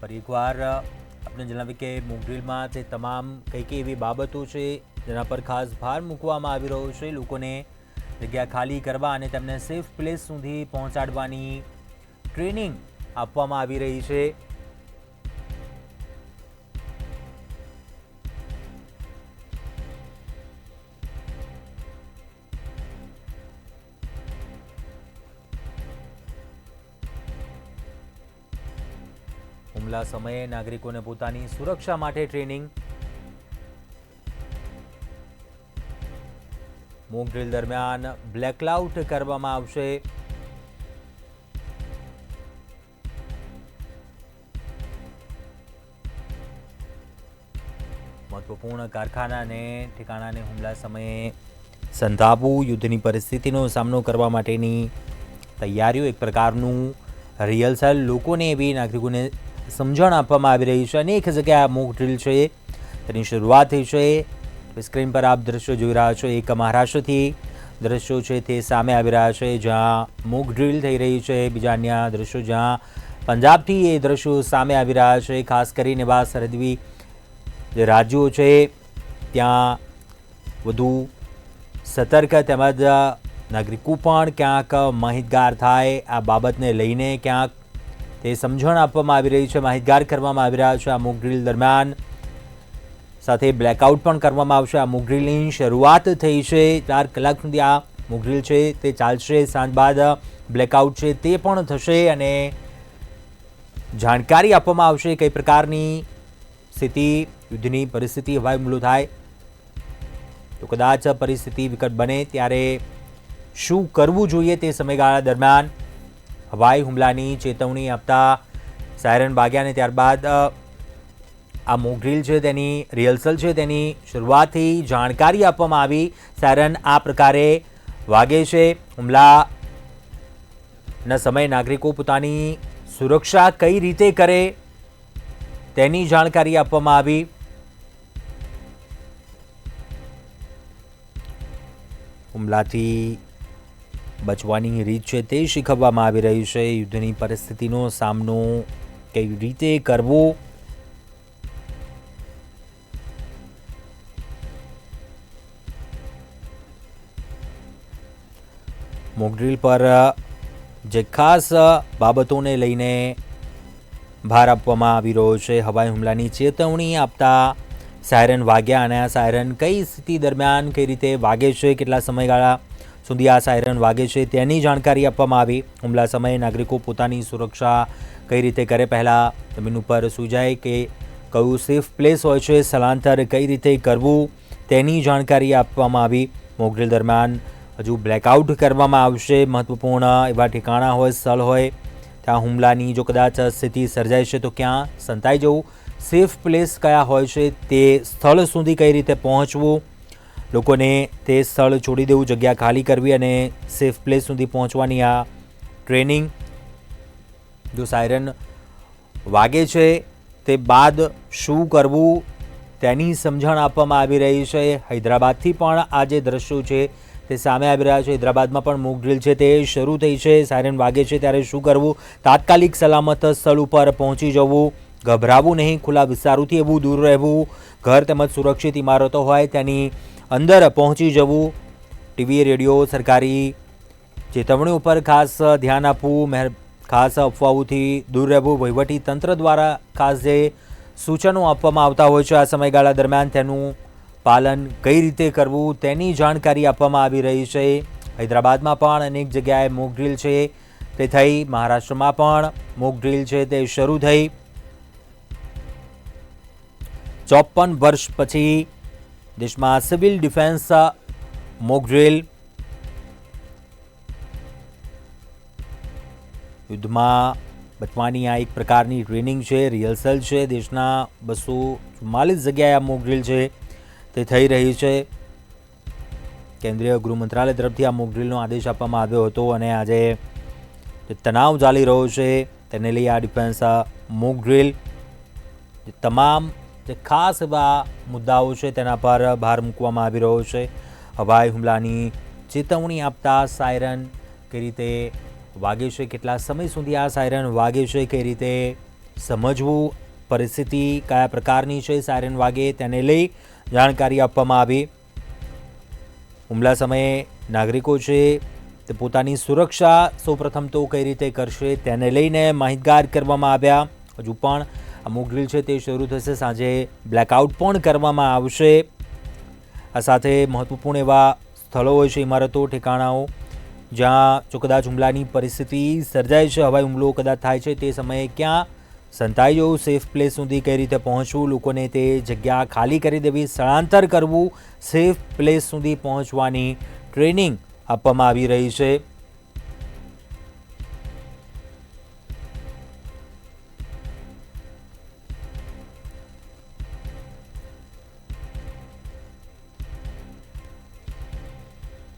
ફરી એકવાર આપણે જણાવી કે મોક ડ્રીલમાં તે તમામ કઈ એવી બાબતો છે જેના પર ખાસ ભાર મૂકવામાં આવી રહ્યો છે, લોકોને જગ્યા ખાલી કરવા અને તેમને સેફ પ્લેસ સુધી પહોંચાડવાની ટ્રેનિંગ આપવામાં આવી રહી છે। હુમલા સમયે નાગરિકોને પોતાની સુરક્ષા માટે ટ્રેનિંગ, મોક ડ્રીલ દરમિયાન બ્લેકઆઉટ કરવામાં આવશે, મહત્વપૂર્ણ કારખાનાને ઠેકાણાને હુમલા સમયે સંતાવવું, યુદ્ધની પરિસ્થિતિનો સામનો કરવા માટેની તૈયારીઓ, એક પ્રકારનું રિહર્સલ, લોકોને એવી નાગરિકોને સમજણ આપવામાં આવી રહી છે। અનેક જગ્યાએ મોક ડ્રીલ છે તેની શરૂઆત થઈ છે। સ્ક્રીન પર આપ દ્રશ્યો જોઈ રહ્યા છો, એક મહારાષ્ટ્રથી દ્રશ્યો છે તે સામે આવી રહ્યા છે જ્યાં મોક ડ્રીલ થઈ રહી છે, બીજા અન્ય દ્રશ્યો જ્યાં પંજાબથી એ દ્રશ્યો સામે આવી રહ્યા છે। ખાસ કરીને એવા સરહદી જે રાજ્યો છે ત્યાં વધુ સતર્ક તેમજ નાગરિકો પણ ક્યાંક માહિતગાર થાય આ બાબતને લઈને, ક્યાંક તે સમજણ આપવામાં આવી રહી છે, માહિતગાર કરવામાં આવી રહ્યા છે। આ મોક ડ્રીલ દરમિયાન સાથે બ્લેકઆઉટ પણ કરવામાં આવશે। આ મોક ડ્રીલની શરૂઆત થઈ છે, 4 કલાક સુધી આ મોક ડ્રીલ છે તે ચાલશે, સાંજ બાદ બ્લેકઆઉટ છે તે પણ થશે અને જાણકારી આપવામાં આવશે કઈ પ્રકારની સ્થિતિ, યુદ્ધની પરિસ્થિતિ, હવાઈ હુમલો થાય તો કદાચ પરિસ્થિતિ વિકટ બને ત્યારે શું કરવું જોઈએ તે સમયગાળા દરમિયાન હવાઈ હુમલાની ચેતવણી આપતા સાયરન વાગ્યા અને ત્યારબાદ આ મોક ડ્રીલ છે તેની રિહર્સલ છે તેની શરૂઆતથી જાણકારી આપવામાં આવી। સાયરન આ પ્રકારે વાગે છે, હુમલાના સમયે નાગરિકો પોતાની સુરક્ષા કઈ રીતે કરે તેની જાણકારી આપવામાં આવી। હુમલાથી બચવાની રીત છે તે શીખવવામાં આવી રહી છે। યુદ્ધની પરિસ્થિતિનો સામનો કેવી રીતે કરવો મોકડ્રીલ પર જે ખાસ બાબતોને લઈને ભાર આપવામાં આવી રહ્યો છે। હવાઈ હુમલાની ચેતવણી આપતા સાયરન વાગ્યા અને આ સાયરન કઈ સ્થિતિ દરમિયાન કઈ રીતે વાગે છે, કેટલા સમયગાળા સુધી આ સાયરન વાગે છે તેની જાણકારી આપવામાં આવી। હુમલા સમયે નાગરિકો પોતાની સુરક્ષા કઈ રીતે કરે, પહેલાં જમીન ઉપર સૂઈ જાય કે કયું સેફ પ્લેસ હોય છે, સ્થળાંતર કઈ રીતે કરવું તેની જાણકારી આપવામાં આવી। મોકડ્રીલ દરમિયાન હજુ બ્લેકઆઉટ કરવામાં આવશે। મહત્વપૂર્ણ એવા ઠેકાણા હોય, સ્થળ હોય ત્યાં હુમલાની જો કદાચ સ્થિતિ સર્જાય છે તો ક્યાં સંતાઈ જવું, સેફ પ્લેસ કયા હોય છે, તે સ્થળ સુધી કઈ રીતે પહોંચવું, લોકોને તે સ્થળ છોડી દેવું, જગ્યા ખાલી કરવી અને સેફ પ્લેસ સુધી પહોંચવાની આ ટ્રેનિંગ। જો સાયરન વાગે છે તે બાદ શું કરવું તેની સમજણ આપવામાં આવી રહી છે। હૈદરાબાદથી પણ આ જે દ્રશ્યો છે તે સામે આવી રહ્યા છે। હૈદરાબાદમાં પણ મોક ડ્રીલ છે તે શરૂ થઈ છે। સાયરન વાગે છે ત્યારે શું કરવું, તાત્કાલિક સલામત સ્થળ ઉપર પહોંચી જવું, ગભરાવું નહીં, ખુલ્લા વિસ્તારોથી એવું દૂર રહેવું, ઘર તેમજ સુરક્ષિત ઇમારતો હોય તેની અંદર પહોંચી જવું, ટીવી રેડિયો સરકારી ચેતવણી ઉપર ખાસ ધ્યાન આપવું, ખાસ અફવાઓથી દૂર રહેવું, વહીવટી તંત્ર દ્વારા ખાસ જે સૂચનો આપવામાં આવતા હોય છે આ સમયગાળા દરમિયાન તેનું પાલન કઈ રીતે કરવું તેની જાણકારી આપવામાં આવી રહી છે। હૈદરાબાદમાં પણ અનેક જગ્યાએ મોક ડ્રીલ છે તે થઈ, મહારાષ્ટ્રમાં પણ મોક ડ્રીલ છે તે શરૂ થઈ। 54 વર્ષ પછી દેશમાં સિવિલ ડિફેન્સ મોક ડ્રીલ, યુદ્ધમાં બચવાની આ એક પ્રકારની ટ્રેનિંગ છે, રિહર્સલ છે। દેશના 244 જગ્યાએ આ મોક ડ્રીલ છે તે થઈ રહી છે। કેન્દ્રીય ગૃહ મંત્રાલય તરફથી આ મોક ડ્રીલનો આદેશ આપવામાં આવ્યો હતો અને આજે જે તણાવ ચાલી રહ્યો છે તેને લઈ આ ડિફેન્સ મોક ડ્રીલ, તમામ જે ખાસ એવા મુદ્દાઓ છે તેના પર ભાર મૂકવામાં આવી રહ્યો છે। હવાઈ હુમલાની ચેતવણી આપતા સાયરન કઈ રીતે વાગે છે, કેટલા સમય સુધી આ સાયરન વાગે છે, કઈ રીતે સમજવું, પરિસ્થિતિ કયા પ્રકારની છે સાયરન વાગે તેને લઈ જાણકારી આપવામાં આવી। હુમલા સમયે નાગરિકો છે તે પોતાની સુરક્ષા સૌપ્રથમ તો કઈ રીતે કરશે તેને લઈને માહિતગાર કરવામાં આવ્યા। હજુ પણ આ મોક ડ્રીલ છે તે શરૂ થશે, સાંજે બ્લેકઆઉટ પણ કરવામાં આવશે। આ સાથે મહત્વપૂર્ણ એવા સ્થળો હોય છે, ઇમારતો, ઠેકાણાઓ જ્યાં જો કદાચ હુમલાની પરિસ્થિતિ સર્જાય છે, હવાઈ હુમલો કદાચ થાય છે તે સમયે ક્યાં સંતાઈ જવું, સેફ પ્લેસ સુધી કઈ રીતે પહોંચવું, લોકોને તે જગ્યા ખાલી કરી દેવી, સ્થળાંતર કરવું, સેફ પ્લેસ સુધી પહોંચવાની ટ્રેનિંગ આપવામાં આવી રહી છે।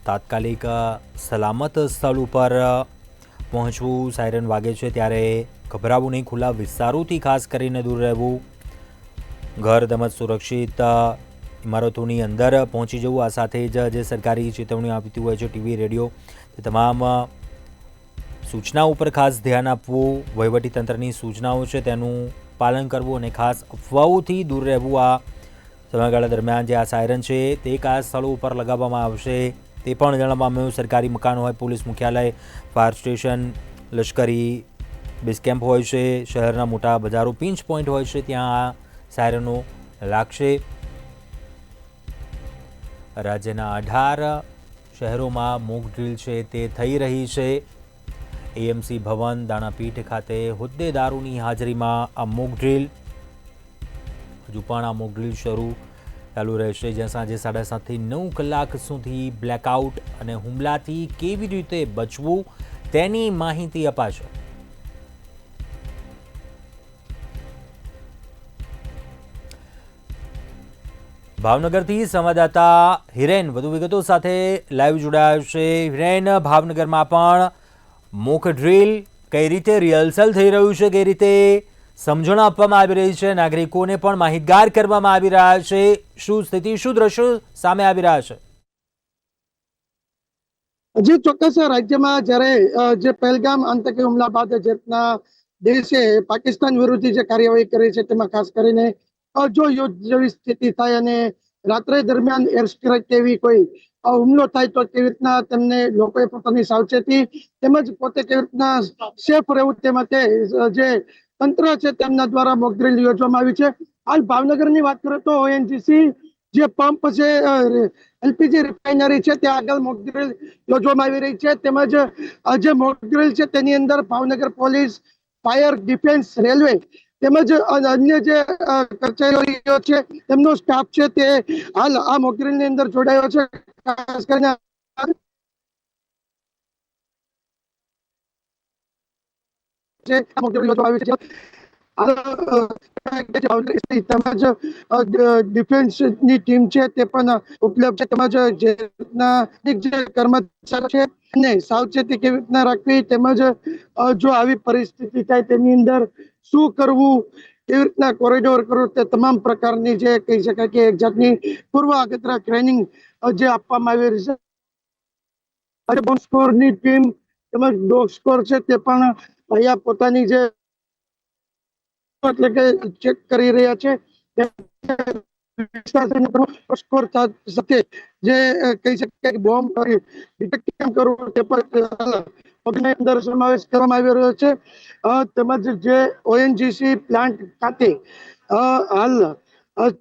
તાત્કાલિક સલામત સ્થળ ઉપર પહોંચવું, સાયરન વાગે છે ત્યારે ગભરાવું નહીં, ખુલ્લા વિસ્તારોથી ખાસ કરીને દૂર રહેવું, ઘર તેમજ સુરક્ષિત ઇમારતોની અંદર પહોંચી જવું। આ સાથે જ જે સરકારી ચેતવણી આપતી હોય છે ટીવી રેડિયો તે તમામ સૂચનાઓ ઉપર ખાસ ધ્યાન આપવું, વહીવટીતંત્રની સૂચનાઓ છે તેનું પાલન કરવું અને ખાસ અફવાઓથી દૂર રહેવું। આ સમયગાળા દરમિયાન જે આ સાયરન છે તે કયા સ્થળો ઉપર લગાવવામાં આવશે તે પણ જણાવવામાં આવ્યું। સરકારી મકાનો હોય, પોલીસ મુખ્યાલય, ફાયર સ્ટેશન, લશ્કરી બેઝ કેમ્પ હોય છે, શહેરના મોટા બજારો, પિંચ પોઈન્ટ હોય છે ત્યાં આ સાયરનો લાગશે। રાજ્યના 18 શહેરોમાં મોક ડ્રીલ છે તે થઈ રહી છે। એએમસી ભવન, દાણાપીઠ ખાતે હોદ્દેદારોની હાજરીમાં આ મોક ડ્રીલ, હજુ પણ આ મોક ડ્રીલ શરૂ ચાલુ રહેશે, જ્યાં સાંજે 7:30 થી 9 કલાક સુધી બ્લેકઆઉટ અને હુમલાથી કેવી રીતે બચવું તેની માહિતી અપાશે। ભાવનગરથી સંવાદદાતા હિરેન વધુ વિગતો સાથે લાઈવ જોડાયો છે। હિરેન, ભાવનગરમાં પણ મોક ડ્રીલ કઈ રીતે રિહર્સલ થઈ રહ્યું છે, કઈ રીતે સમજણ આપવામાં આવી રહી છે, નાગરિકોને પણ માહિતગાર કરવામાં આવી રહ્યા છે, શું સ્થિતિ, શું દ્રશ્યો સામે આવી રહ્યા છે? હજી ચોક્કસ રાજ્યમાં જ્યારે જે પહેલગામ આતંકી હુમલા બાદ જે રીતના દેશે પાકિસ્તાન વિરુદ્ધ જે કાર્યવાહી કરી છે, તેમાં ખાસ કરીને જો યુદ્ધ જેવી સ્થિતિ થાય અને રાત્રે દરમિયાન એર સ્ટ્રાઇક કેવી કોઈ હુમલો થાય તો કેવી રીતના તેમને લોકોએ પોતાની સાવચેતી તેમજ પોતે કેવી રીતના સેફ રહેવું તે માટે જે તંત્ર છે તેમના દ્વારા મોક ડ્રીલ યોજવામાં આવી છે. હાલ ભાવનગરની વાત કરીએ તો ઓએનજીસી જે પંપ છે, એલપીજી રિફાઇનરી છે, ત્યાં આગળ મોક ડ્રીલ યોજવામાં આવી રહી છે. તેમજ જે મોક ડ્રીલ છે તેની અંદર Bhavnagar police, fire, defence, railway તેમજ અન્ય જે કચેરીઓ છે તેમનો સ્ટાફ છે તે હાલ આ મોક ડ્રીલની અંદર જોડાયો છે. ખાસ કરીને ડિફેન્સની ટીમ છે તે પણ ઉપલબ્ધ છે. તેમજ જે રીતના જે કર્મચારીઓ છે ને સાવચેતી કેવી રીતના રાખવી, તેમજ જો આવી પરિસ્થિતિ થાય તેની અંદર શું કરવું, કેવી રીતના કોરિડોર કરવું, તે તમામ પ્રકારની જે કહી શકાય કે એક જાતની પૂર્વ અગત્ય ટ્રેનિંગ જે આપવામાં આવી રહી છે. બોમ્બ સ્કોરની ટીમ તેમજ ડોગ સ્કોર છે તે પણ અહીંયા પોતાની જે એટલે કે ચેક કરી રહ્યા છે. સાથે જે કહી શકાય કે બોમ્બ ડિટેક્ટ કેમ કરવું તે પણ અંદર સમાવેશ કરવામાં આવી રહ્યો છે. તેમજ જે ઓએનજીસી પ્લાન્ટ ખાતે હાલ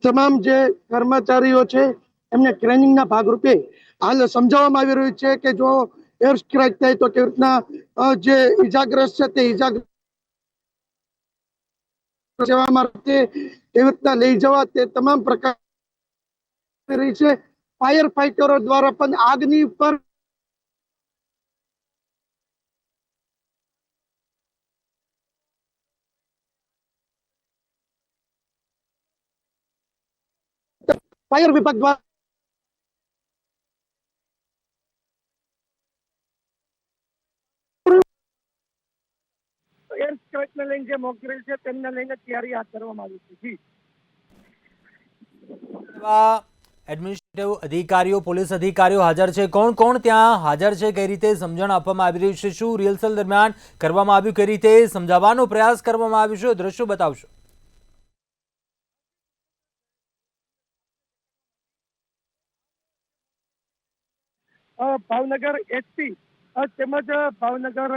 તમામ જે કર્મચારીઓ છે એમને ટ્રેનિંગના ભાગરૂપે હાલ સમજાવવામાં આવી રહ્યું છે કે જો એર સ્ટ્રાઇક થાય તો કેવી રીતના જે ઈજાગ્રસ્ત છે તે ઈજાગ્રસ્ત સેવા માટે કેવી રીતના લઈ જવા તે તમામ પ્રકાર રહી છે. ફાયર ફાઈટરો દ્વારા પણ આગની ઉપર ફાયર વિભાગ દ્વારા એર સ્ટ્રાઇકને લઈને જે મોક ડ્રીલ છે તેમને લઈને તૈયારી હાથ ધરવામાં આવી છે. એડમિનિસ્ટ્રેટિવ અધિકારીઓ, પોલીસ અધિકારીઓ હાજર છે. કોણ કોણ ત્યાં હાજર છે, કઈ રીતે સમજણ આપવામાં આવી રહી છે, શું રિહર્સલ દરમિયાન કરવામાં આવ્યું, કઈ રીતે સમજાવવાનો પ્રયાસ કરવામાં આવ્યો છે, દ્રશ્યો બતાવશો. ભાવનગર એસપી તેમજ ભાવનગર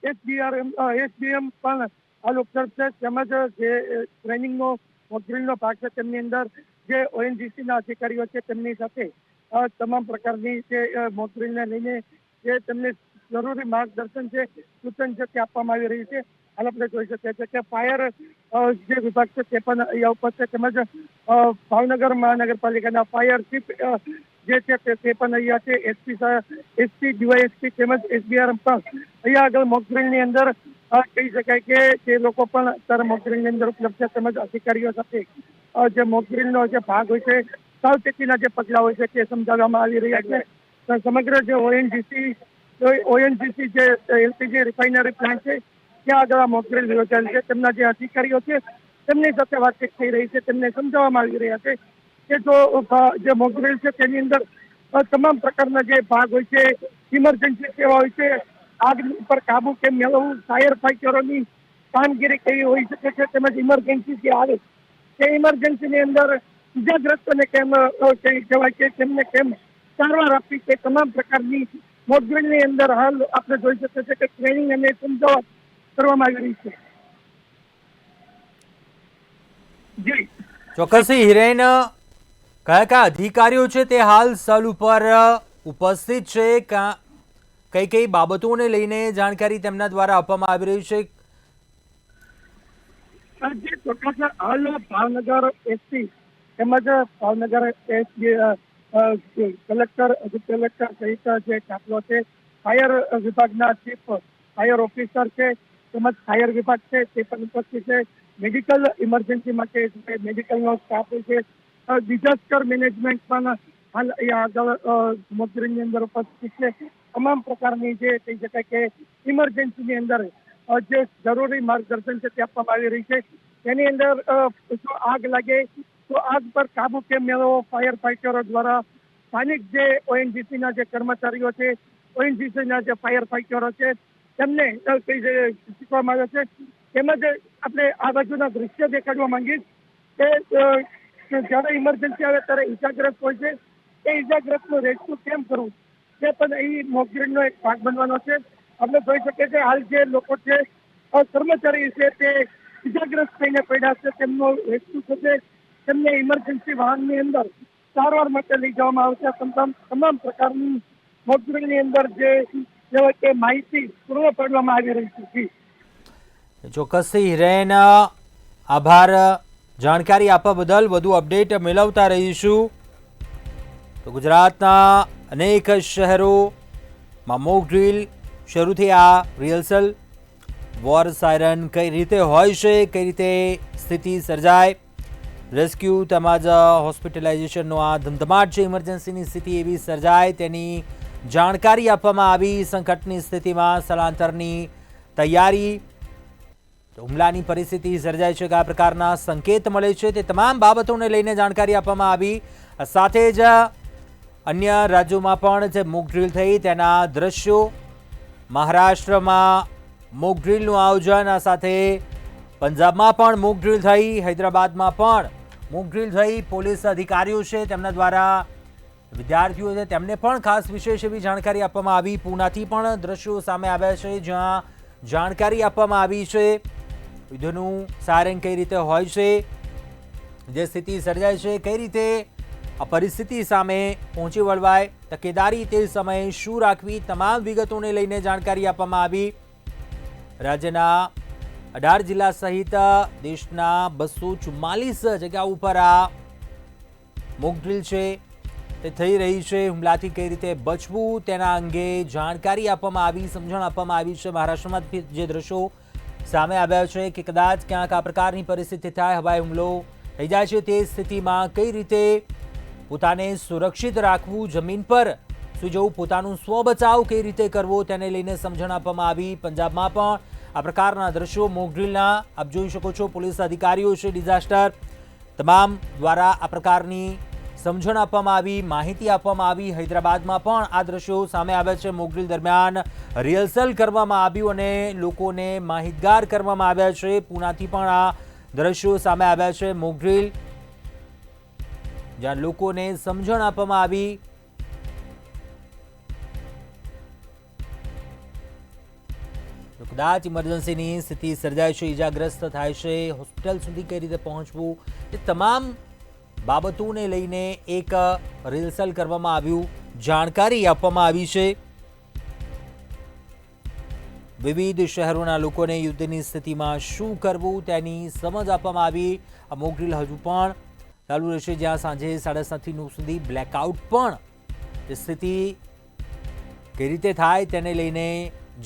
એસડીએમ પણ હાલ ઉપલબ્ધ છે. તેમજ જે ટ્રેનિંગનો મોક ડ્રીલનો ભાગ છે તેમની અંદર જે ઓએનજીસીના અધિકારીઓ છે તેમની સાથે તમામ પ્રકારની જે મોક ડ્રીલને લઈને જે તેમને જરૂરી માર્ગદર્શન છે, સૂચન છે તે આપવામાં આવી રહ્યું છે. હાલ આપણે જોઈ શકીએ છીએ કે ફાયર જે વિભાગ છે તે પણ અહીંયા ઉપર છે. તેમજ ભાવનગર મહાનગરપાલિકાના ફાયર ચીફ જે છે તે પણ અહીંયા છે. એસપી ડીવાયએસપી તેમજ એસડીઆરએમ પણ અહીંયા આગળ મોક ડ્રીલની અંદર કહી શકાય કે જે લોકો પણ અત્યારે મોક ડ્રીલની અંદર ઉપલબ્ધ છે. તેમજ અધિકારીઓ સાથે જે મોક ડ્રીલનો જે ભાગ હોય છે, સાવચેતીના જે પગલા હોય છે તે સમજાવવામાં આવી રહ્યા છે. સમગ્ર જે ઓએનજીસી જે એલપીજી રિફાઇનરી પ્લાન્ટ છે ત્યાં આગળ મોક ડ્રીલ યોજાયેલ છે. તેમના જે અધિકારીઓ છે તેમની સાથે વાતચીત થઈ રહી છે. તેમને સમજાવવામાં આવી રહ્યા છે કે જો જે મોક ડ્રીલ છે તેની અંદર તમામ પ્રકારના જે ભાગ હોય છે, ઇમરજન્સી સેવા હોય છે, આગ ઉપર કાબુ કેમ મેળવવું, ફાયર ફાઈટરોની કામગીરી કેવી હોઈ શકે છે, તેમજ ઇમરજન્સી જે આવે તે ઇમરજન્સીની અંદર ઇજાગ્રસ્તોને કેમ કહેવાય કે તેમને કેમ સારવાર આપવી, તે તમામ પ્રકારની મોક ડ્રીલની અંદર હાલ આપણે જોઈ શકીએ છીએ કે ટ્રેનિંગ અને સમજાવટ કરવામાં આવી રહી છે. જી ચોક્કસથી હિરેન, કયા કયા અધિકારીઓ છે તે હાલ સ્થળ ઉપર ઉપસ્થિત છે, કઈ કઈ બાબતોને લઈને જાણકારી તેમના દ્વારા આપવામાં આવી રહી છે? જે ચોક્કસ હાલ ભાવનગર એસપી તેમજ ભાવનગર કલેક્ટર, કલેક્ટર સહિત જે કાફલો છે, ફાયર વિભાગના ચીફ ફાયર ઓફિસર છે તેમજ ફાયર વિભાગ છે તે પણ ઉપસ્થિત છે. મેડિકલ ઇમરજન્સી માટે મેડિકલનો સ્ટાફ હોય છે. ડિઝાસ્ટર મેનેજમેન્ટ પણ હાલ અહીંયા આગળ મોક ડ્રીલની અંદર ઉપસ્થિત છે. તમામ પ્રકારની જે કહી શકાય કે ઇમરજન્સીની અંદર જે જરૂરી માર્ગદર્શન છે તે આપવામાં આવી રહી છે. તેની અંદર જો આગ લાગે તો આગ પર કાબુ કેમ મેળવવો, ફાયર ફાઈટરો દ્વારા સ્થાનિક જે ઓએનજીસીના જે કર્મચારીઓ છે, ઓએનજીસીના જે ફાયર ફાઈટરો છે તેમને શીખવામાં આવે છે. તેમજ આપણે આ બાજુના દ્રશ્ય દેખાડવા માંગીશ કે જ્યારે ઇમરજન્સી આવે ત્યારે ઇજાગ્રસ્ત હોય છે, એ ઇજાગ્રસ્તનું રેસ્ક્યુ કેમ કરવું તે પણ અહીં મોકડ્રીલનો એક ભાગ બનવાનો છે. આપણે જોઈ શકીએ છીએ હાલ જે લોકો છે કર્મચારી છે તે ઇજાગ્રસ્ત થઈને પડ્યા છે, તેમનો રેસ્ક્યુ થશે, તેમને ઇમરજન્સી વાહનની અંદર સારવાર માટે લઈ જવામાં આવશે. તમામ પ્રકારની મોકડ્રીલની અંદર જે કહેવાય કે માહિતી પૂર્ણ પાડવામાં આવી રહી છે. ચોક્કસથી હિરેન, આભાર જાણકારી આપવા બદલ. વધુ અપડેટ મેળવતા રહીશું. તો ગુજરાતના અનેક શહેરોમાં મોક ડ્રીલ શરૂ થઈ. આ રિહર્સલ વોર સાયરન કઈ રીતે હોય છે, કઈ રીતે સ્થિતિ સર્જાય, રેસ્ક્યુ તેમજ હોસ્પિટલાઇઝેશનનો આ ધમધમાટ છે, ઇમરજન્સીની સ્થિતિ એવી સર્જાય તેની જાણકારી આપવામાં આવી. સંકટની સ્થિતિમાં સ્થળાંતરની તૈયારી, હુમલાની પરિસ્થિતિ સર્જાય છે, કયા પ્રકારના સંકેત મળે છે તે તમામ બાબતોને લઈને જાણકારી આપવામાં આવી. સાથે જ અન્ય રાજ્યોમાં પણ જે મોક ડ્રીલ થઈ તેના દ્રશ્યો, મહારાષ્ટ્રમાં મોક ડ્રીલનું આયોજન, આ સાથે પંજાબમાં પણ મોક ડ્રીલ થઈ, હૈદરાબાદમાં પણ મોક ડ્રીલ થઈ. પોલીસ અધિકારીઓ છે તેમના દ્વારા વિદ્યાર્થીઓ છે તેમને પણ ખાસ વિશેષ એવી જાણકારી આપવામાં આવી. પૂનાથી પણ દ્રશ્યો સામે આવ્યા છે જ્યાં જાણકારી આપવામાં આવી છે યુદ્ધનું સાયરન કઈ રીતે હોય છે, જે સ્થિતિ સર્જાય છે, કઈ રીતે આ પરિસ્થિતિ સામે પહોંચી વળવાય, તકેદારી તે સમયે શું રાખવી, તમામ વિગતોને લઈને જાણકારી આપવામાં આવી. રાજ્યના 18 જિલ્લા સહિત દેશના 244 જગ્યા ઉપર આ મોક ડ્રીલ છે તે થઈ રહી છે. હુમલાથી કઈ રીતે બચવું તેના અંગે જાણકારી આપવામાં આવી, સમજણ આપવામાં આવી છે. મહારાષ્ટ્રમાં જે દ્રશ્યો સામે આવ્યા છે કે કદાચ ક્યાંક આ પ્રકારની પરિસ્થિતિ થાય, હવાઈ હુમલો થઈ જાય છે, તે સ્થિતિમાં કઈ રીતે પોતાને સુરક્ષિત રાખવું, જમીન પર સુઈ જવું, પોતાનું સ્વ બચાવ કઈ રીતે કરવો તેને લઈને સમજણ આપવામાં આવી. પંજાબમાં પણ આ પ્રકારના દ્રશ્યો મોક ડ્રીલના આપ જોઈ શકો છો. પોલીસ અધિકારીઓ છે, ડિઝાસ્ટર તમામ દ્વારા આ પ્રકારની સમજણ આપવામાં આવી, માહિતી આપવામાં આવી. હૈદરાબાદમાં પણ આ દ્રશ્યો સામે આવ્યા છે. મોક ડ્રીલ દરમિયાન રિહર્સલ કરવામાં આવ્યું અને લોકોને માહિતગાર કરવામાં આવ્યા છે. પૂનાથી પણ આ દ્રશ્યો સામે આવ્યા છે. મોક ડ્રીલ જ્યાં લોકોને સમજણ આપવામાં આવી. તો કદાચ ઇમરજન્સીની સ્થિતિ સર્જાય છે, ઈજાગ્રસ્ત થાય છે, હોસ્પિટલ સુધી કઈ રીતે પહોંચવું, એ તમામ બાબતોને લઈને એક રિહર્સલ કરવામાં આવ્યું, જાણકારી આપવામાં આવી છે. વિવિધ શહેરોના લોકોને યુદ્ધની સ્થિતિમાં શું કરવું તેની સમજ આપવામાં આવી. આ મોક ડ્રીલ હજુ પણ ચાલુ રહેશે, જ્યાં સાંજે 7:30 થી 9 સુધી બ્લેકઆઉટ પણ સ્થિતિ કઈ રીતે થાય તેને લઈને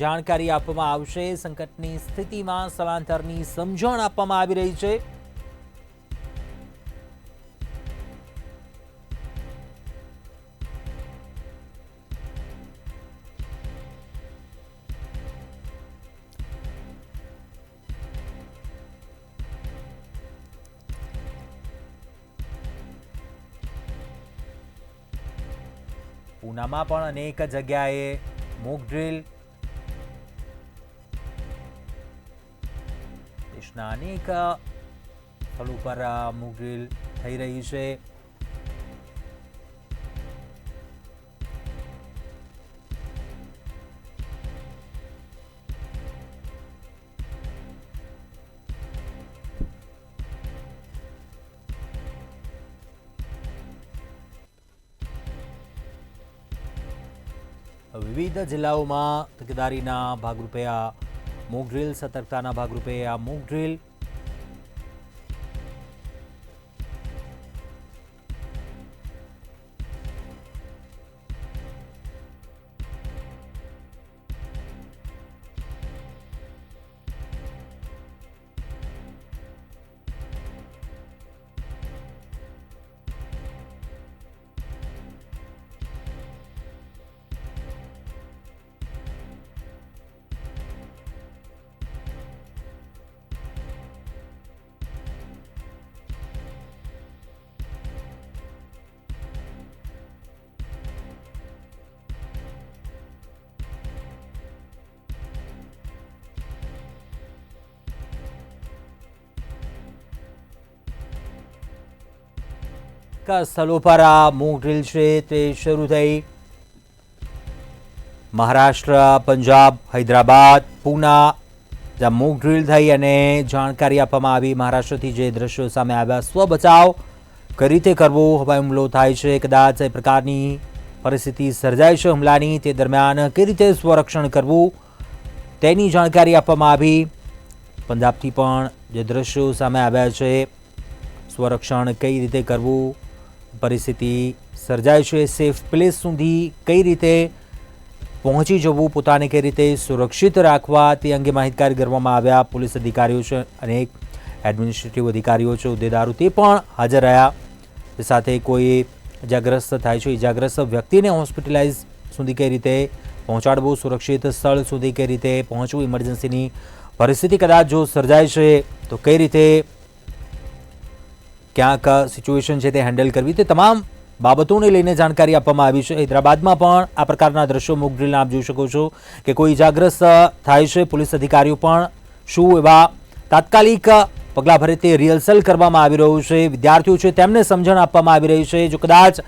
જાણકારી આપવામાં આવશે. સંકટની સ્થિતિમાં સ્થળાંતરની સમજણ આપવામાં આવી રહી છે. પૂનામાં પણ અનેક જગ્યાએ મોક ડ્રીલ, દેશના અનેક સ્થળો પર મોક ડ્રીલ થઈ રહી છે. વિવિધ જિલ્લાઓમાં તકેદારીના ભાગરૂપે આ મોક ડ્રીલ, સતર્કતાના ભાગરૂપે આ મોક ડ્રીલ. કયા સ્થળો પર આ મોક ડ્રીલ છે તે શરૂ થઈ? મહારાષ્ટ્ર, પંજાબ, હૈદરાબાદ, પૂના જ્યાં મોક ડ્રીલ થઈ અને જાણકારી આપવામાં આવી. મહારાષ્ટ્રથી જે દ્રશ્યો સામે આવ્યા, સ્વ બચાવ કઈ રીતે કરવો, હવાઈ હુમલો થાય છે, કદાચ એ પ્રકારની પરિસ્થિતિ સર્જાય છે હુમલાની, તે દરમિયાન કઈ રીતે સ્વરક્ષણ કરવું તેની જાણકારી આપવામાં આવી. પંજાબથી પણ જે દ્રશ્યો સામે આવ્યા છે, સ્વરક્ષણ કઈ રીતે કરવું, પરિસ્થિતિ સર્જાય છે, સેફ પ્લેસ સુધી કઈ રીતે પહોંચી જવું, પોતાને કઈ રીતે સુરક્ષિત રાખવા તે અંગે માહિતગાર કરવામાં આવ્યા. પોલીસ અધિકારીઓ છે, અનેક એડમિનિસ્ટ્રેટિવ અધિકારીઓ છે, હોદ્દેદારો તે પણ હાજર રહ્યા. તે સાથે કોઈ ઇજાગ્રસ્ત થાય છે, ઇજાગ્રસ્ત વ્યક્તિને હોસ્પિટલાઇઝ સુધી કઈ રીતે પહોંચાડવું, સુરક્ષિત સ્થળ સુધી કઈ રીતે પહોંચવું, ઇમરજન્સીની પરિસ્થિતિ કદાચ જો સર્જાય છે તો કઈ રીતે ક્યાંક સિચ્યુએશન છે તે હેન્ડલ કરવી, તે તમામ બાબતોને લઈને જાણકારી આપવામાં આવી છે. હૈદરાબાદમાં પણ આ પ્રકારના દ્રશ્યો મોક ડ્રીલના આપ જોઈ શકો છો કે કોઈ ઇજાગ્રસ્ત થાય છે, પોલીસ અધિકારીઓ પણ શું એવા તાત્કાલિક પગલાં ભરે તે રિહર્સલ કરવામાં આવી રહ્યું છે. વિદ્યાર્થીઓ છે તેમને સમજણ આપવામાં આવી રહી છે. જો કદાચ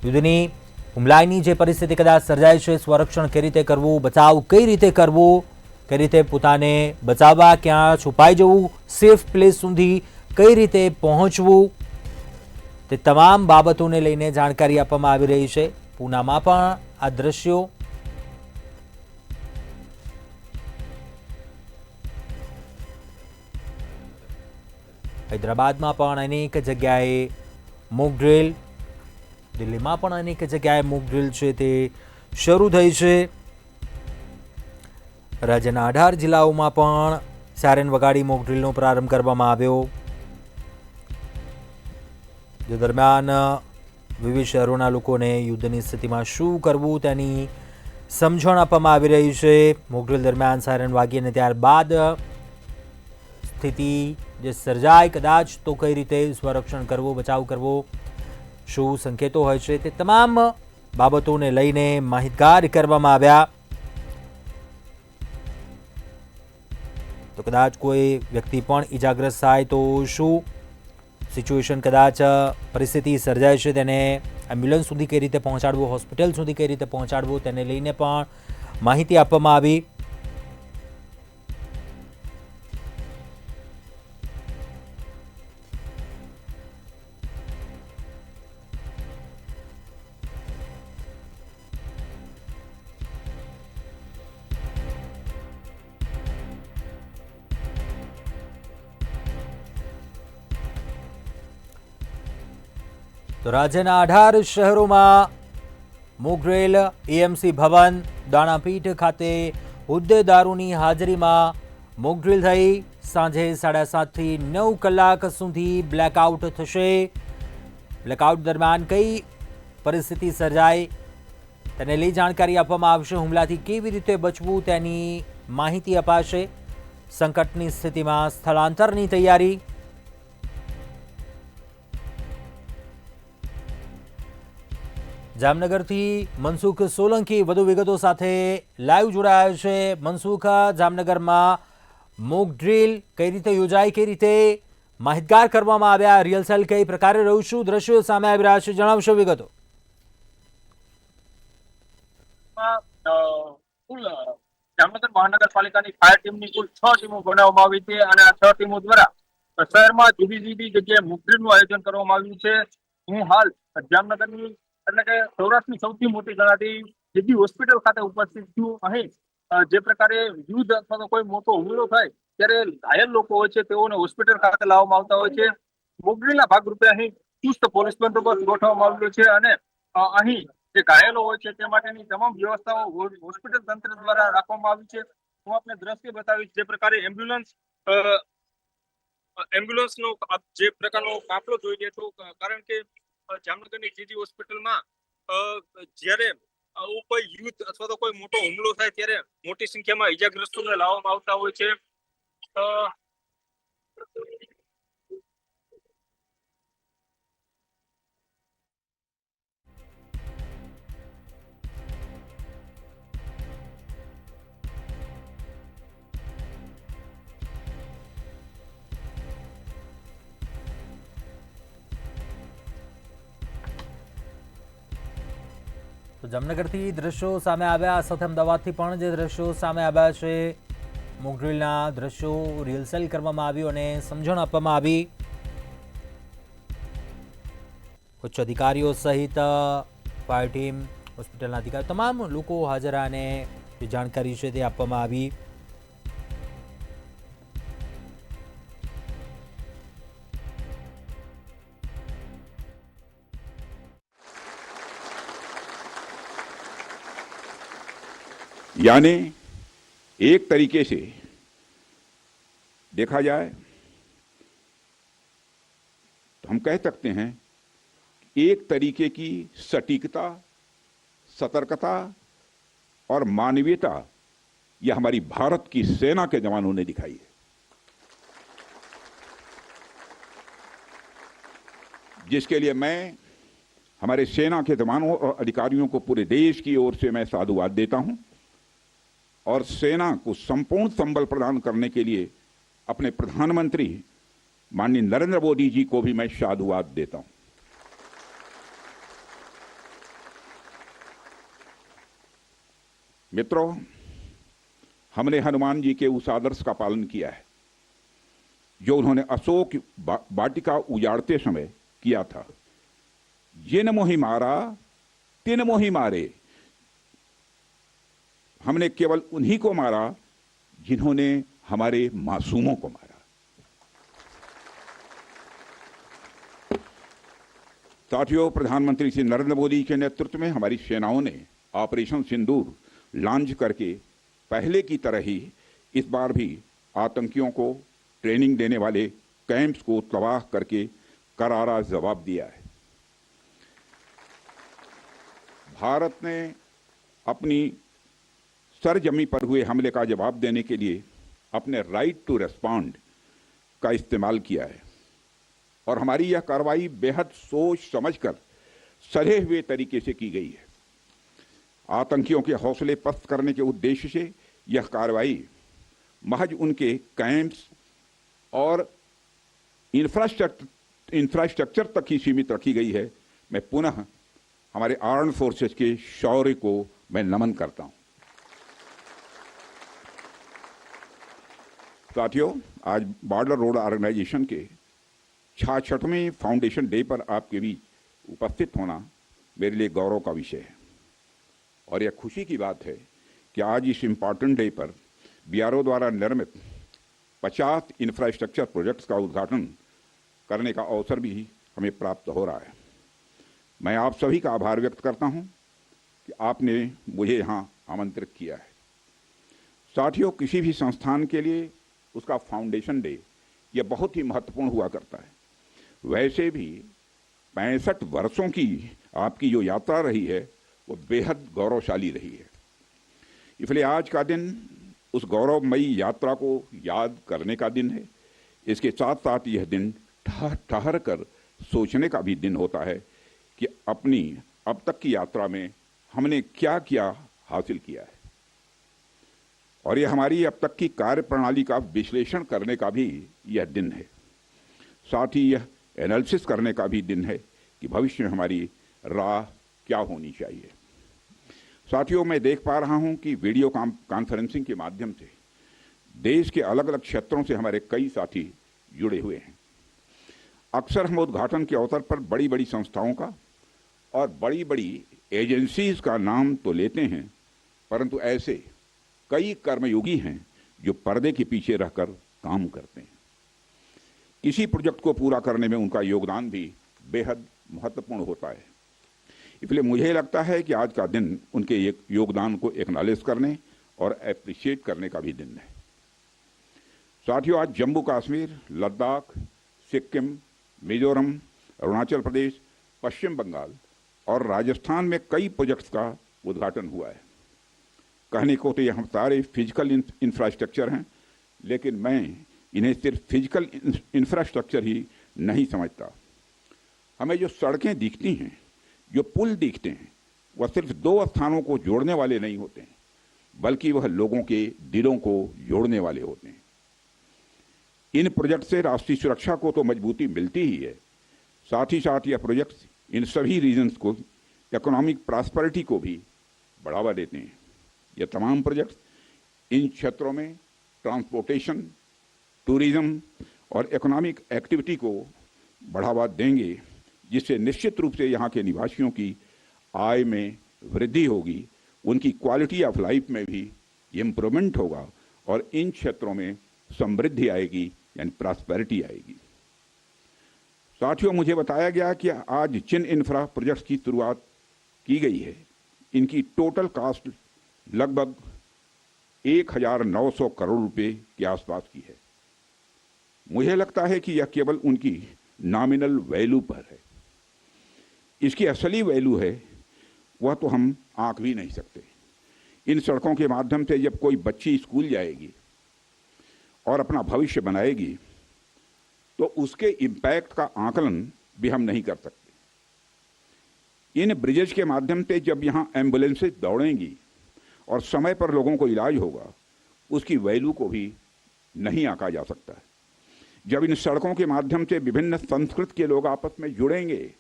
યુદ્ધની હુમલાની જે પરિસ્થિતિ કદાચ સર્જાય છે, સ્વરક્ષણ કઈ રીતે કરવું, બચાવ કઈ રીતે કરવો, કઈ રીતે પોતાને બચાવવા, ક્યાં છુપાઈ જવું, સેફ પ્લેસ સુધી કઈ રીતે પહોંચવું, તે તમામ બાબતોને લઈને જાણકારી આપવામાં આવી રહી છે. પૂનામાં પણ આ દ્રશ્યો હૈદરાબાદમાં પણ અનેક જગ્યાએ મોક ડ્રીલ, દિલ્હીમાં પણ અનેક જગ્યાએ મોક ડ્રીલ છે તે શરૂ થઈ છે. રાજ્યના 18 જિલ્લાઓમાં પણ સાયરન વગાડી મોક ડ્રીલનો પ્રારંભ કરવામાં આવ્યો. જે દરમિયાન વિવિધ શહેરોના લોકોને યુદ્ધની સ્થિતિમાં શું કરવું તેની સમજણ આપવામાં આવી રહી છે. મોક ડ્રીલ દરમિયાન સાયરન વાગી અને ત્યારબાદ સ્થિતિ જે સર્જાય કદાચ તો કઈ રીતે સ્વરક્ષણ કરવું, બચાવ કરવો, શું સંકેતો હોય છે, તે તમામ બાબતોને લઈને માહિતગાર કરવામાં આવ્યા. તો કદાચ કોઈ વ્યક્તિ પણ ઇજાગ્રસ્ત થાય તો શું સિચ્યુએશન, કદાચ પરિસ્થિતિ સર્જાય છે તેને એમ્બ્યુલન્સ સુધી કઈ રીતે પહોંચાડવું, હોસ્પિટલ સુધી કઈ રીતે પહોંચાડવું, તેને લઈને પણ માહિતી આપવામાં આવી. તો રાજ્યના 18 શહેરોમાં મોક ડ્રીલ, એએમસી ભવન, દાણાપીઠ ખાતે હોદ્દેદારોની હાજરીમાં મોક ડ્રીલ થઈ. સાંજે 7:30 થી 9 કલાક સુધી બ્લેકઆઉટ થશે. બ્લેકઆઉટ દરમિયાન કઈ પરિસ્થિતિ સર્જાય તેને લઈ જાણકારી આપવામાં આવશે. હુમલાથી કેવી રીતે બચવું તેની માહિતી અપાશે. સંકટની સ્થિતિમાં સ્થળાંતરની તૈયારી. જામનગરથી મનસુખ સોલંકી વધુ વિગતો સાથે લાઈવ જોડાયા છે. મનસુખ, જામનગરમાં મોક ડ્રીલ કઈ રીતે યોજાય, કઈ રીતે માહિતગાર કરવામાં આવ્યા, રિહર્સલ કઈ પ્રકારે રહ્યું, શું દ્રશ્યો સામે આવી રહ્યા છે, જણાવશો વિગતો? જામનગર મહાનગરપાલિકાની ફાયર ટીમની કુલ 6 ટીમો બનાવવામાં આવી છે અને આ 6 ટીમો દ્વારા શહેરમાં જુદી જુદી જગ્યાએ મોક ડ્રીલનું આયોજન કરવામાં આવ્યું છે. હું હાલ જામનગરની એટલે કે સૌરાષ્ટ્રની સૌથી મોટી ગણાતી જીજી હોસ્પિટલ ખાતે ઉપસ્થિત છું. અહીં જે પ્રકારે યુદ્ધ અથવા તો કોઈ મોટો હુમલો થાય ત્યારે ઘાયલ લોકો હોય છે તેઓને હોસ્પિટલ ખાતે લાવવામાં આવતા હોય છે. મોક ડ્રીલના ભાગરૂપે અહીં ચુસ્ત પોલીસ બંદોબસ્ત ગોઠવવામાં આવ્યો છે અને અહીં જે ઘાયલો હોય છે તે માટેની તમામ વ્યવસ્થાઓ હોસ્પિટલ તંત્ર દ્વારા રાખવામાં આવી છે. હું આપને દ્રશ્ય બતાવીશ. જે પ્રકારે એમ્બ્યુલન્સનો જે પ્રકારનો કાફલો જોઈ લે તો કારણ કે જામનગરની જીજી હોસ્પિટલમાં જ્યારે કોઈ યુદ્ધ અથવા તો કોઈ મોટો હુમલો થાય ત્યારે મોટી સંખ્યામાં ઈજાગ્રસ્તોને લાવવામાં આવતા હોય છે. તો જામનગરથી દ્રશ્યો સામે આવ્યા, આ સાથે અમદાવાદથી પણ જે દ્રશ્યો સામે આવ્યા છે, મોકડ્રીલના દ્રશ્યો રિહર્સલ કરવામાં આવ્યું અને સમજણ આપવામાં આવી. ઉચ્ચ અધિકારીઓ સહિત ફાયર ટીમ, હોસ્પિટલના અધિકારીઓ, તમામ લોકો હાજર અને જે જાણકારી છે તે આપવામાં આવી. यानी एक तरीके से देखा जाए तो हम कह सकते हैं एक तरीके की सटीकता, सतर्कता और मानवीयता यह हमारी भारत की सेना के जवानों ने दिखाई है, जिसके लिए मैं हमारे सेना के जवानों और अधिकारियों को पूरे देश की ओर से मैं साधुवाद देता हूं और सेना को संपूर्ण संबल प्रदान करने के लिए अपने प्रधानमंत्री माननीय नरेंद्र मोदी जी को भी मैं साधुवाद देता हूं. मित्रों, हमने हनुमान जी के उस आदर्श का पालन किया है जो उन्होंने अशोक वाटिका उजाड़ते समय किया था. जिन मोहि मारा तिन मोहि मारे. हमने केवल उन्हीं को मारा जिन्होंने हमारे मासूमों को मारा. साथियों, प्रधानमंत्री श्री नरेंद्र मोदी के नेतृत्व में हमारी सेनाओं ने ऑपरेशन सिंदूर लॉन्च करके पहले की तरह ही इस बार भी आतंकियों को ट्रेनिंग देने वाले कैंप्स को तबाह करके करारा जवाब दिया है. भारत ने अपनी सरजमी पर हुए हमले का जवाब देने के लिए अपने राइट टू रेस्पॉन्ड का इस्तेमाल किया है और हमारी यह कार्रवाई बेहद सोच समझकर सधे हुए तरीके से की गई है. आतंकियों के हौसले पस्त करने के उद्देश्य से यह कार्रवाई महज उनके कैंप्स और इंफ्रास्ट्रक्चर तक ही सीमित रखी गई है. मैं पुनः हमारे आर्म्ड फोर्सेस के शौर्य को मैं नमन करता हूं. साथियों, आज बॉर्डर रोड ऑर्गेनाइजेशन के 66वें फाउंडेशन डे पर आपके बीच उपस्थित होना मेरे लिए गौरव का विषय है और यह खुशी की बात है कि आज इस इम्पॉर्टेंट डे पर बीआरओ द्वारा निर्मित 50 इंफ्रास्ट्रक्चर प्रोजेक्ट्स का उद्घाटन करने का अवसर भी हमें प्राप्त हो रहा है. मैं आप सभी का आभार व्यक्त करता हूं कि आपने मुझे यहां आमंत्रित किया है. साथियों, किसी भी संस्थान के लिए उसका फाउंडेशन डे यह बहुत ही महत्वपूर्ण हुआ करता है. वैसे भी 65 वर्षों की आपकी जो यात्रा रही है वो बेहद गौरवशाली रही है. इसलिए आज का दिन उस गौरवमयी यात्रा को याद करने का दिन है. इसके साथ साथ यह दिन ठहर कर सोचने का भी दिन होता है कि अपनी अब तक की यात्रा में हमने क्या क्या हासिल किया है और यह हमारी अब तक की कार्य प्रणाली का विश्लेषण करने का भी यह दिन है. साथ ही यह एनालिसिस करने का भी दिन है कि भविष्य में हमारी राह क्या होनी चाहिए. साथियों, मैं देख पा रहा हूं कि वीडियो कॉन्फ्रेंसिंग के माध्यम से देश के अलग अलग क्षेत्रों से हमारे कई साथी जुड़े हुए हैं. अक्सर हम उद्घाटन के अवसर पर बड़ी बड़ी संस्थाओं का और बड़ी बड़ी एजेंसीज का नाम तो लेते हैं, परंतु ऐसे कई कर्मयोगी हैं जो पर्दे के पीछे रहकर काम करते हैं. किसी प्रोजेक्ट को पूरा करने में उनका योगदान भी बेहद महत्वपूर्ण होता है. इसलिए मुझे लगता है कि आज का दिन उनके योगदान को एक्नॉलेज करने और एप्रिशिएट करने का भी दिन है. साथियों, आज जम्मू कश्मीर, लद्दाख, सिक्किम, मिजोरम, अरुणाचल प्रदेश, पश्चिम बंगाल और राजस्थान में कई प्रोजेक्ट्स का उद्घाटन हुआ है. कहने को तो ये हम सारे फिजिकल इंफ्रास्ट्रक्चर हैं, लेकिन मैं इन्हें सिर्फ फिजिकल इंफ्रास्ट्रक्चर ही नहीं समझता. हमें जो सड़कें दिखती हैं, जो पुल दिखते हैं, वह सिर्फ दो स्थानों को जोड़ने वाले नहीं होते हैं, बल्कि वह लोगों के दिलों को जोड़ने वाले होते हैं. इन प्रोजेक्ट से राष्ट्रीय सुरक्षा को तो मजबूती मिलती ही है, साथ ही साथ यह प्रोजेक्ट इन सभी रीजन्स को इकोनॉमिक प्रॉस्पेरिटी को भी बढ़ावा देते हैं। ये तमाम प्रोजेक्ट्स इन क्षेत्रों में ट्रांसपोर्टेशन, टूरिज्म और इकोनॉमिक एक्टिविटी को बढ़ावा देंगे, जिससे निश्चित रूप से यहाँ के निवासियों की आय में वृद्धि होगी, उनकी क्वालिटी ऑफ लाइफ में भी इम्प्रूवमेंट होगा और इन क्षेत्रों में समृद्धि आएगी, यानी प्रॉस्पेरिटी आएगी। साथियों, मुझे बताया गया कि आज जिन इंफ्रा प्रोजेक्ट्स की शुरुआत की गई है, इनकी टोटल कॉस्ट लगभग 1900 करोड़ रुपए के आसपास की है। मुझे लगता है कि यह केवल उनकी नॉमिनल वैल्यू पर है। इसकी असली वैल्यू है वह तो हम आंक भी नहीं सकते। इन सड़कों के माध्यम से जब कोई बच्ची स्कूल जाएगी और अपना भविष्य बनाएगी, तो उसके इम्पैक्ट का आकलन भी हम नहीं कर सकते। इन ब्रिजेज के माध्यम से जब यहाँ एम्बुलेंसेज दौड़ेंगी और समय पर लोगों को इलाज होगा, उसकी वैल्यू को भी नहीं आंका जा सकता है। जब इन सड़कों के माध्यम से विभिन्न संस्कृति के लोग आपस में जुड़ेंगे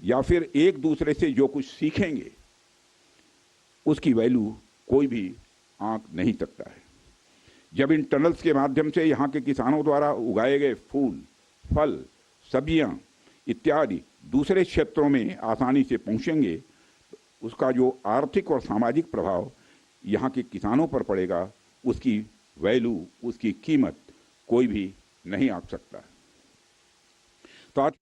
या फिर एक दूसरे से जो कुछ सीखेंगे, उसकी वैल्यू कोई भी आंक नहीं सकता है। जब इन टनल्स के माध्यम से यहाँ के किसानों द्वारा उगाए गए फूल, फल, सब्जियाँ इत्यादि दूसरे क्षेत्रों में आसानी से पहुँचेंगे, उसका जो आर्थिक और सामाजिक प्रभाव यहाँ के किसानों पर पड़ेगा, उसकी वैल्यू, उसकी कीमत कोई भी नहीं आंक सकता। तो आज